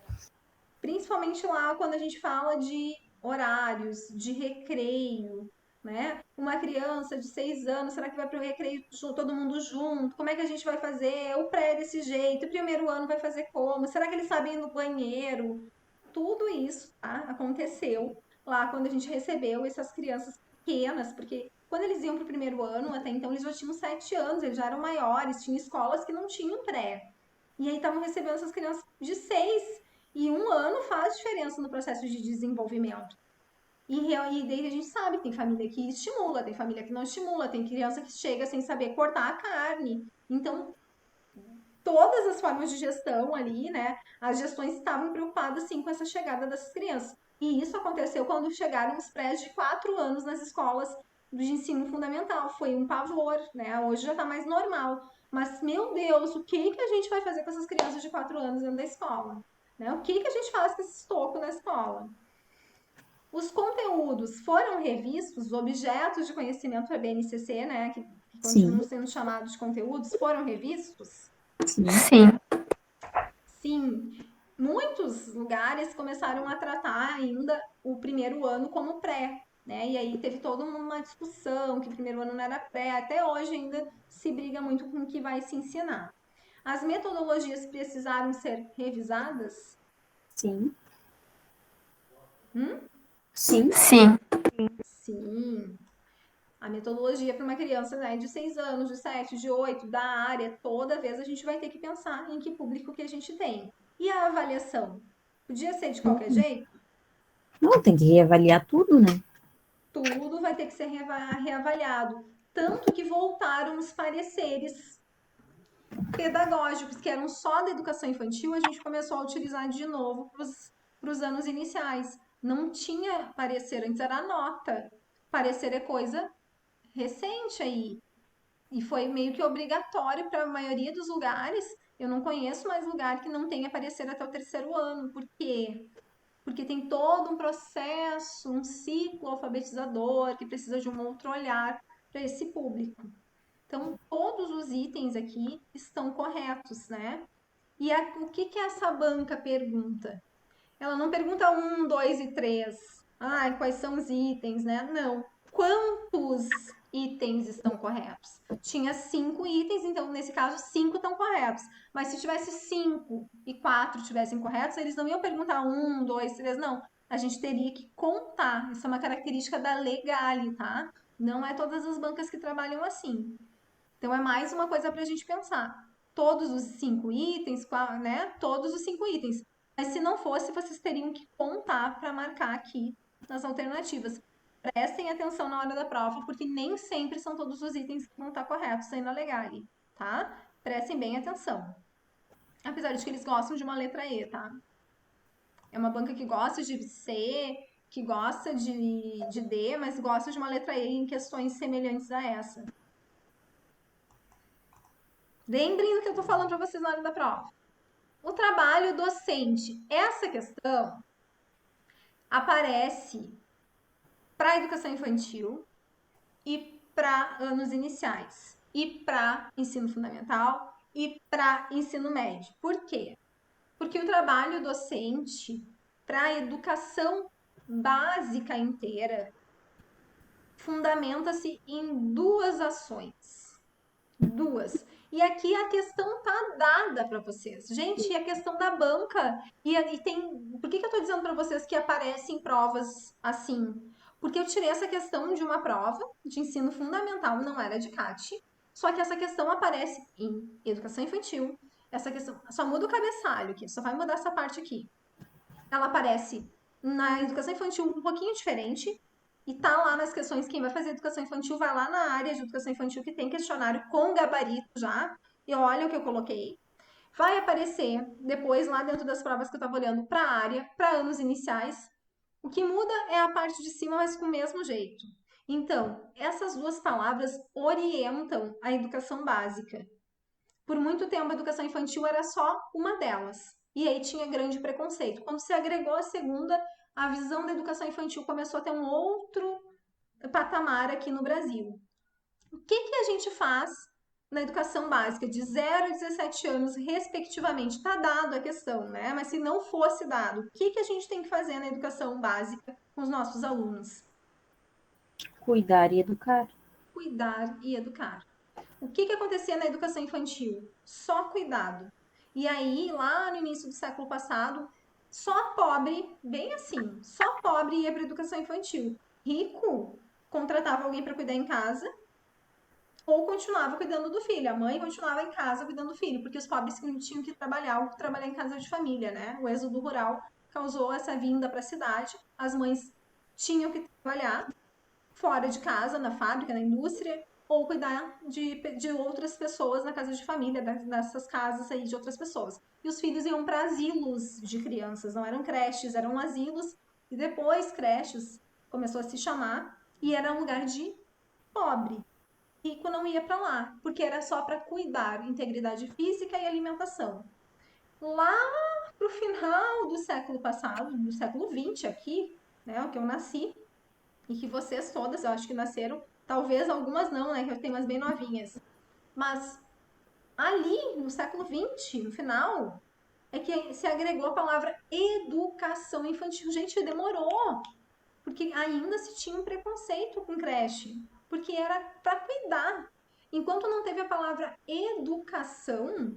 Principalmente lá quando a gente fala de horários, de recreio, né? Uma criança de 6 anos, será que vai para o recreio todo mundo junto? Como é que a gente vai fazer? O pré desse jeito, o primeiro ano vai fazer como? Será que eles sabem ir no banheiro? Tudo isso, tá? Aconteceu lá quando a gente recebeu essas crianças pequenas, porque quando eles iam para o primeiro ano, até então eles já tinham 7 anos, eles já eram maiores, tinha escolas que não tinham pré. E aí estavam recebendo essas crianças de 6. E um ano faz diferença no processo de desenvolvimento. E daí a gente sabe, tem família que estimula, tem família que não estimula, tem criança que chega sem saber cortar a carne. Então, todas as formas de gestão ali, né? As gestões estavam preocupadas, sim, com essa chegada dessas crianças. E isso aconteceu quando chegaram os prés de 4 anos nas escolas de ensino fundamental. Foi um pavor, né? Hoje já está mais normal. Mas, meu Deus, o que a gente vai fazer com essas crianças de 4 anos dentro da escola? Né? O que a gente faz com esse estoco na escola? Os conteúdos foram revistos, os objetos de conhecimento para BNCC, né, que continuam sendo chamados de conteúdos, foram revistos? Sim. Sim. Muitos lugares começaram a tratar ainda o primeiro ano como pré, né? E aí teve toda uma discussão que o primeiro ano não era pré, até hoje ainda se briga muito com o que vai se ensinar. As metodologias precisaram ser revisadas? Sim. Hum? Sim. Sim. Sim. A metodologia para uma criança, né, de 6 anos, de 7, de 8, da área, toda vez a gente vai ter que pensar em que público que a gente tem. E a avaliação? Podia ser de qualquer jeito? Não, tem que reavaliar tudo, né? Tudo vai ter que ser reavaliado. Tanto que voltaram os pareceres pedagógicos, que eram só da educação infantil, a gente começou a utilizar de novo para os anos iniciais. Não tinha parecer, antes era nota. Parecer é coisa recente aí. E foi meio que obrigatório para a maioria dos lugares. Eu não conheço mais lugar que não tenha parecer até o terceiro ano. Por quê? Porque tem todo um processo, um ciclo alfabetizador que precisa de um outro olhar para esse público. Então, todos os itens aqui estão corretos, né? E o que essa banca pergunta? Ela não pergunta 1, 2 e 3. Ah, quais são os itens, né? Não. Quantos itens estão corretos? Tinha 5 itens, então nesse caso 5 estão corretos. Mas se tivesse 5 e 4 tivessem corretos, eles não iam perguntar 1, 2, 3, não. A gente teria que contar. Isso é uma característica da Legale, tá? Não é todas as bancas que trabalham assim. Então é mais uma coisa para a gente pensar. Todos os 5 itens, né? Todos os 5 itens. Mas se não fosse, vocês teriam que contar para marcar aqui nas alternativas. Prestem atenção na hora da prova, porque nem sempre são todos os itens que vão estar corretos aí na Legale, tá? Prestem bem atenção. Apesar de que eles gostam de uma letra E, tá? É uma banca que gosta de C, que gosta de D, mas gosta de uma letra E em questões semelhantes a essa. Lembrem do que eu estou falando para vocês na hora da prova. O trabalho docente. Essa questão aparece para a educação infantil e para anos iniciais, e para ensino fundamental e para ensino médio. Por quê? Porque o trabalho docente para a educação básica inteira fundamenta-se em 2 ações. 2. E aqui a questão tá dada para vocês. Gente, a questão da banca. E tem. Por que eu tô dizendo para vocês que aparecem provas assim? Porque eu tirei essa questão de uma prova de ensino fundamental, não era de CAT. Só que essa questão aparece em educação infantil. Essa questão. Só muda o cabeçalho aqui, só vai mudar essa parte aqui. Ela aparece na educação infantil um pouquinho diferente. E tá lá nas questões, quem vai fazer educação infantil vai lá na área de educação infantil que tem questionário com gabarito já. E olha o que eu coloquei. Vai aparecer depois lá dentro das provas que eu estava olhando para a área, para anos iniciais. O que muda é a parte de cima, mas com o mesmo jeito. Então, essas 2 palavras orientam a educação básica. Por muito tempo, a educação infantil era só uma delas. E aí tinha grande preconceito. Quando se agregou a segunda, a visão da educação infantil começou a ter um outro patamar aqui no Brasil. O que a gente faz na educação básica de 0 a 17 anos, respectivamente? Está dado a questão, né? Mas se não fosse dado, o que a gente tem que fazer na educação básica com os nossos alunos? Cuidar e educar. Cuidar e educar. O que acontecia na educação infantil? Só cuidado. E aí, lá no início do século passado, só pobre, bem assim, só pobre ia para educação infantil. Rico contratava alguém para cuidar em casa ou continuava cuidando do filho. A mãe continuava em casa cuidando do filho, porque os pobres tinham que trabalhar ou trabalhar em casa de família, né? O êxodo rural causou essa vinda para a cidade. As mães tinham que trabalhar fora de casa, na fábrica, na indústria, ou cuidar de outras pessoas na casa de família, nessas casas aí de outras pessoas. E os filhos iam para asilos de crianças, não eram creches, eram asilos, e depois creches começou a se chamar, e era um lugar de pobre. Rico não ia para lá, porque era só para cuidar, integridade física e alimentação. Lá pro final do século passado, do século XX aqui, né? O que eu nasci e que vocês todas, eu acho que nasceram, talvez algumas não, né? Que eu tenho umas bem novinhas. Mas ali, no século XX, no final, é que se agregou a palavra educação infantil. Gente, demorou, porque ainda se tinha um preconceito com creche, porque era para cuidar. Enquanto não teve a palavra educação,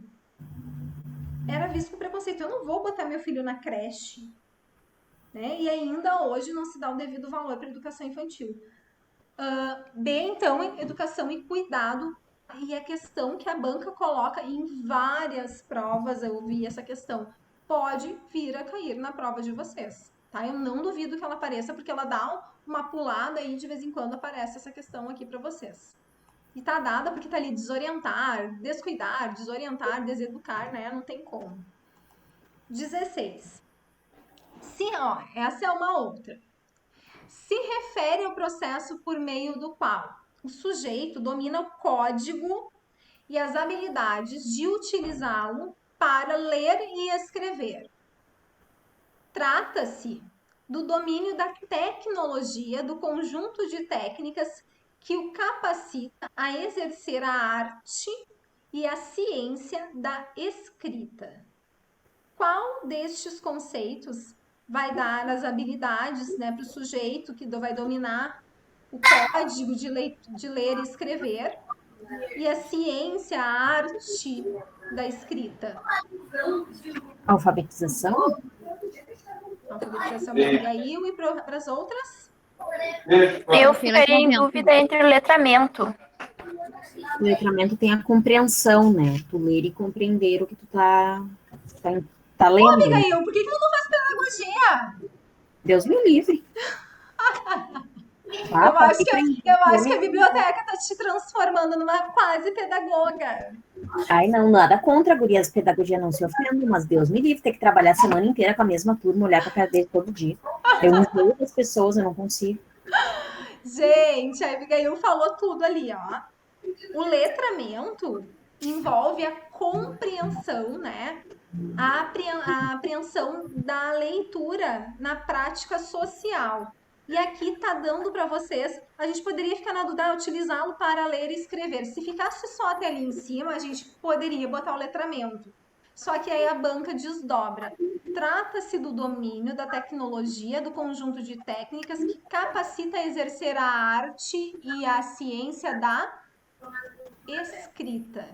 era visto com preconceito. Eu não vou botar meu filho na creche, né? E ainda hoje não se dá o devido valor para a educação infantil. B, então, educação e cuidado. E a questão que a banca coloca em várias provas, eu vi essa questão, pode vir a cair na prova de vocês, tá? Eu não duvido que ela apareça, porque ela dá uma pulada e de vez em quando aparece essa questão aqui para vocês. E tá dada porque tá ali desorientar, descuidar, desorientar, deseducar, né? Não tem como. 16. Essa é uma outra. Se refere ao processo por meio do qual o sujeito domina o código e as habilidades de utilizá-lo para ler e escrever. Trata-se do domínio da tecnologia, do conjunto de técnicas que o capacita a exercer a arte e a ciência da escrita. Qual destes conceitos vai dar as habilidades, né, para o sujeito que vai dominar o código de ler e escrever e a ciência, a arte da escrita? Alfabetização? Alfabetização para Abigail e para as outras? Eu ficaria em dúvida entre letramento. O letramento tem a compreensão, né? Tu ler e compreender o que tu tá lendo. Abigail, por que tu não faz pedagogia? Deus me livre. Eu acho que a biblioteca tá te transformando numa quase pedagoga. Ai, não, nada contra, gurias, pedagogia não se ofende, mas Deus me livre, ter que trabalhar a semana inteira com a mesma turma, olhar pra cara dele todo dia. Eu enjoo das pessoas, eu não consigo. Gente, a Abigail falou tudo ali, ó. O letramento envolve a compreensão, né? A apreensão da leitura na prática social. E aqui tá dando para vocês, a gente poderia ficar na dúvida, utilizá-lo para ler e escrever. Se ficasse só até ali em cima, a gente poderia botar o letramento. Só que aí a banca desdobra. Trata-se do domínio da tecnologia, do conjunto de técnicas que capacita a exercer a arte e a ciência da escrita.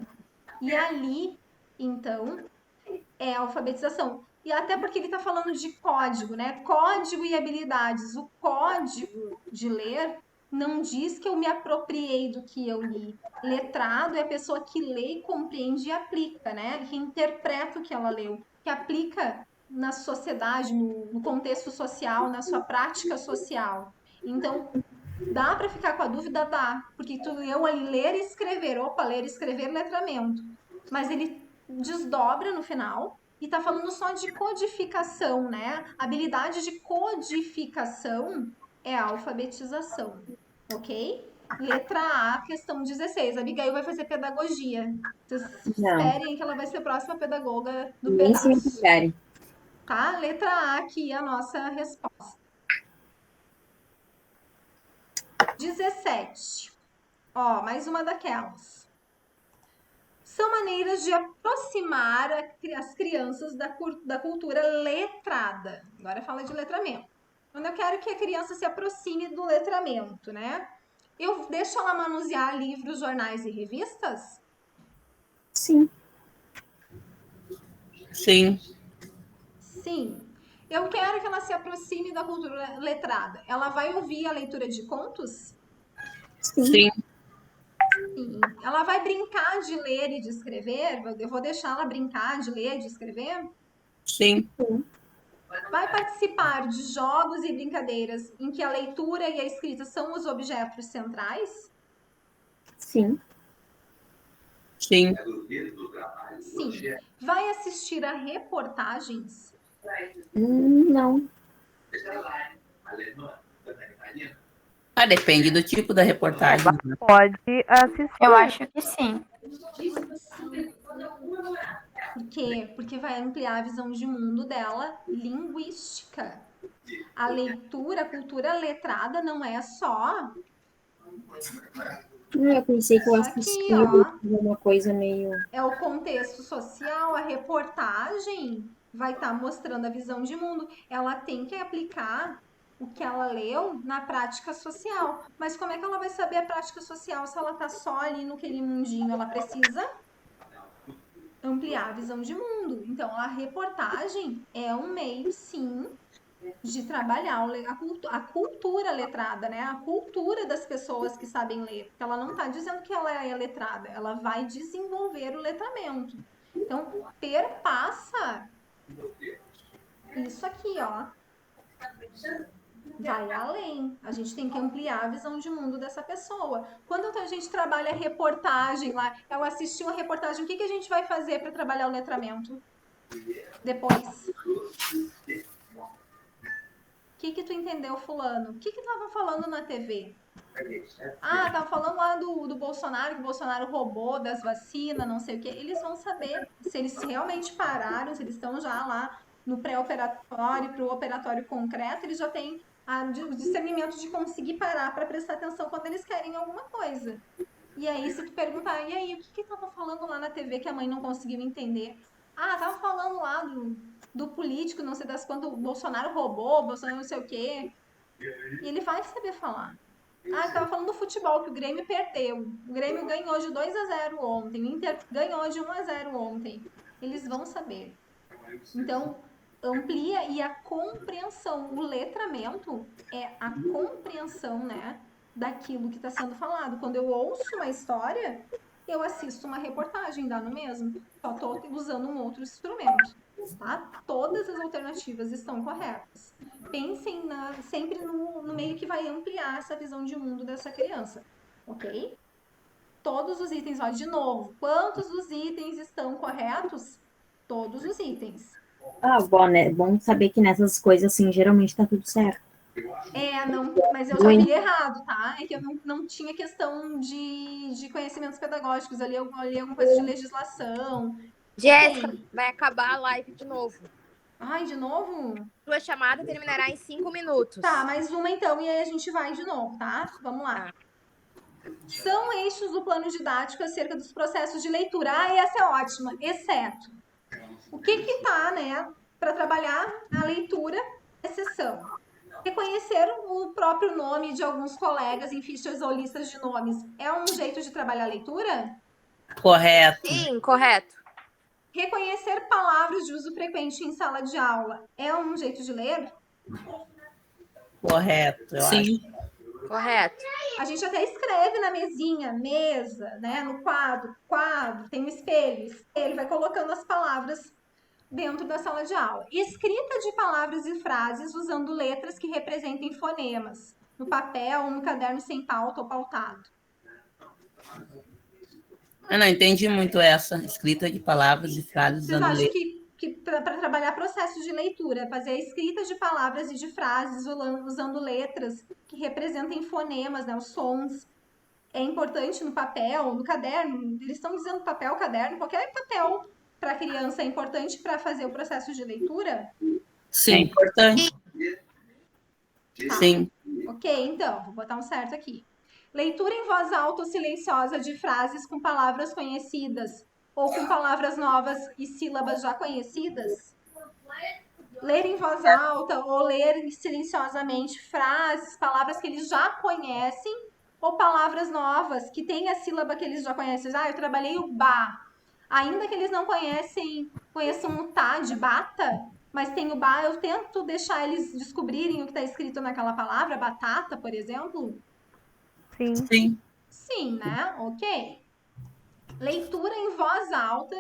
E ali, então, é a alfabetização. E até porque ele está falando de código, né? Código e habilidades. O código de ler não diz que eu me apropriei do que eu li. Letrado é a pessoa que lê, compreende e aplica, né? Que interpreta o que ela leu, que aplica na sociedade, no contexto social, na sua prática social. Então, dá para ficar com a dúvida? Dá. Porque tu leu ali ler e escrever. Opa, ler e escrever, letramento. Mas ele desdobra no final e tá falando só de codificação, né? Habilidade de codificação é a alfabetização, ok? Letra A, questão 16. A Abigail vai fazer pedagogia. Vocês esperem que ela vai ser a próxima pedagoga do pedaço. Nem se querem. Tá? Letra A aqui, a nossa resposta. 17. Ó, mais uma daquelas. São maneiras de aproximar as crianças da cultura letrada. Agora fala de letramento. Quando eu quero que a criança se aproxime do letramento, né? Eu deixo ela manusear livros, jornais e revistas? Sim. Sim. Sim. Eu quero que ela se aproxime da cultura letrada. Ela vai ouvir a leitura de contos? Sim. Sim. Sim. Ela vai brincar de ler e de escrever? Eu vou deixar ela brincar de ler e de escrever? Sim. Vai participar de jogos e brincadeiras em que a leitura e a escrita são os objetos centrais? Sim. Sim. Sim. Vai assistir a reportagens? Não. Ah, depende do tipo da reportagem. Pode assistir. Eu acho que sim. Por quê? Porque vai ampliar a visão de mundo dela linguística. a leitura, a cultura letrada não é só Eu pensei que eu aqui, assisti ó. uma coisa meio. É o contexto social, a reportagem vai estar mostrando a visão de mundo. Ela tem que aplicar o que ela leu na prática social. Mas como é que ela vai saber a prática social se ela está só ali no aquele mundinho? Ela precisa ampliar a visão de mundo. Então, a reportagem é um meio, sim, de trabalhar a cultura letrada, né? A cultura das pessoas que sabem ler. Porque ela não está dizendo que ela é letrada, ela vai desenvolver o letramento. Então, perpassa isso aqui, ó. Vai além. A gente tem que ampliar a visão de mundo dessa pessoa. Quando a gente trabalha reportagem lá, ela assistiu a reportagem, o que a gente vai fazer para trabalhar o letramento? Depois. O que tu entendeu, fulano? O que tava falando na TV? Ah, tava falando lá do Bolsonaro, que o Bolsonaro roubou das vacinas, não sei o quê. Eles vão saber se eles realmente pararam, se eles estão já lá no pré-operatório, pro operatório concreto, eles já têm o discernimento de conseguir parar para prestar atenção quando eles querem alguma coisa. E aí, se tu perguntar, e aí, o que tava falando lá na TV que a mãe não conseguiu entender? Ah, tava falando lá do político, não sei das quantas, o Bolsonaro roubou, o Bolsonaro não sei o quê. E ele vai saber falar. Ah, tava falando do futebol, que o Grêmio perdeu. O Grêmio ganhou de 2-0 ontem, o Inter ganhou de 1-0 ontem. Eles vão saber. Então, amplia e a compreensão. O letramento é a compreensão, né, daquilo que está sendo falado. Quando eu ouço uma história, eu assisto uma reportagem, dá no mesmo. Só estou usando um outro instrumento. Tá? Todas as alternativas estão corretas. Pensem sempre no meio que vai ampliar essa visão de mundo dessa criança. Ok? Todos os itens, olha, de novo, quantos dos itens estão corretos? Todos os itens. Bom, né? Bom saber que nessas coisas, assim, geralmente tá tudo certo. Não, mas eu já vi errado, tá? É que eu não tinha questão de conhecimentos pedagógicos, ali eu li alguma coisa de legislação. Jéssica, vai acabar a live de novo. Ai, de novo? Sua chamada terminará em 5 minutos. Tá, mais uma então, e aí a gente vai de novo, tá? Vamos lá. São eixos do plano didático acerca dos processos de leitura. Ah, essa é ótima, exceto. O que tá, né, para trabalhar a leitura, exceção? Reconhecer o próprio nome de alguns colegas em fichas ou listas de nomes é um jeito de trabalhar a leitura? Correto. Sim, correto. Reconhecer palavras de uso frequente em sala de aula é um jeito de ler? Correto, eu Sim. acho. Correto. A gente até escreve na mesinha, mesa, né? No quadro, tem um espelho, vai colocando as palavras dentro da sala de aula. Escrita de palavras e frases usando letras que representem fonemas, no papel ou no caderno sem pauta ou pautado. Eu não entendi muito essa escrita de palavras e frases Vocês usando acham letra. que para trabalhar processos de leitura, fazer a escrita de palavras e de frases usando letras que representem fonemas, né, os sons, é importante no papel, no caderno? Eles estão dizendo papel, caderno, qualquer papel para a criança é importante para fazer o processo de leitura? Sim. É importante. Tá. Sim. Ok, então, vou botar um certo aqui. Leitura em voz alta ou silenciosa de frases com palavras conhecidas ou com palavras novas e sílabas já conhecidas? Ler em voz alta ou ler silenciosamente frases, palavras que eles já conhecem ou palavras novas que têm a sílaba que eles já conhecem. Ah, eu trabalhei o ba. Ainda que eles não conheçam o tá de bata, mas tem o ba, eu tento deixar eles descobrirem o que está escrito naquela palavra, batata, por exemplo. Sim. Sim. Sim, né? Ok. Leitura em voz alta,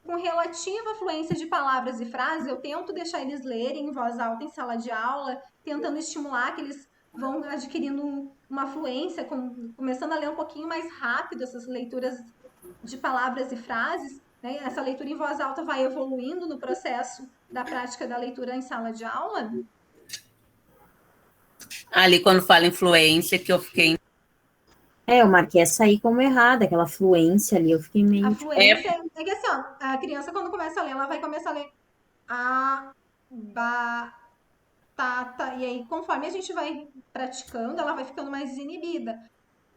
com relativa fluência de palavras e frases, eu tento deixar eles lerem em voz alta em sala de aula, tentando estimular que eles vão adquirindo uma fluência, começando a ler um pouquinho mais rápido essas leituras de palavras e frases, né? Essa leitura em voz alta vai evoluindo no processo da prática da leitura em sala de aula. Ali, quando fala influência, que eu fiquei. Eu marquei essa aí como errada, aquela fluência ali, eu fiquei meio. A fluência é que assim, ó, a criança quando começa a ler, ela vai começar a ler a, ba, E aí, conforme a gente vai praticando, ela vai ficando mais desinibida.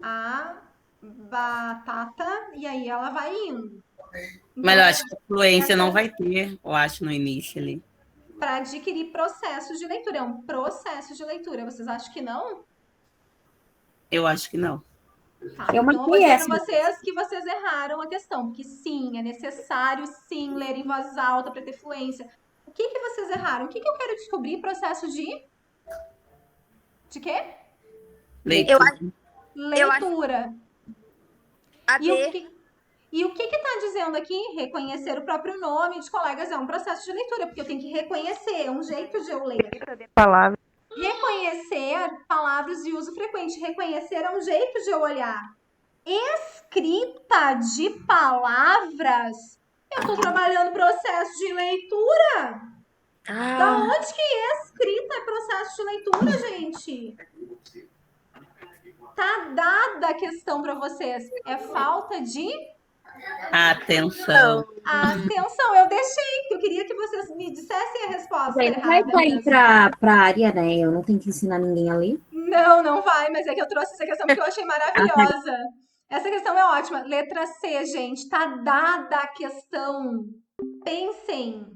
A batata, e aí ela vai indo. Mas Então, eu acho que fluência não essa- vai ter, eu acho, no início ali. para adquirir processos de leitura, é um processo de leitura. Vocês acham que não? Eu acho que não. Tá, Eu então eu vou marquei dizer essa. para vocês que vocês erraram a questão, porque sim, é necessário sim ler em voz alta para ter fluência. O que que vocês erraram? O que que eu quero descobrir? Processo de quê? Leitura. Eu acho- Leitura. A E o B, que e o que está dizendo aqui? Reconhecer o próprio nome de colegas é um processo de leitura, porque eu tenho que reconhecer, é um jeito de eu ler. Palavra. Reconhecer palavras de uso frequente. Reconhecer é um jeito de eu olhar. Escrita de palavras. Eu estou trabalhando processo de leitura. Da onde que escrita é processo de leitura, gente? Tá dada a questão para vocês. É falta de Atenção. atenção. Eu deixei, porque eu queria que vocês me dissessem a resposta Aí não vai errada sair mesmo. pra área, né? Eu não tenho que ensinar ninguém a ler. Não, não vai, mas é que eu trouxe essa questão porque eu achei maravilhosa. Essa questão é ótima. Letra C, gente, tá dada a questão. Pensem.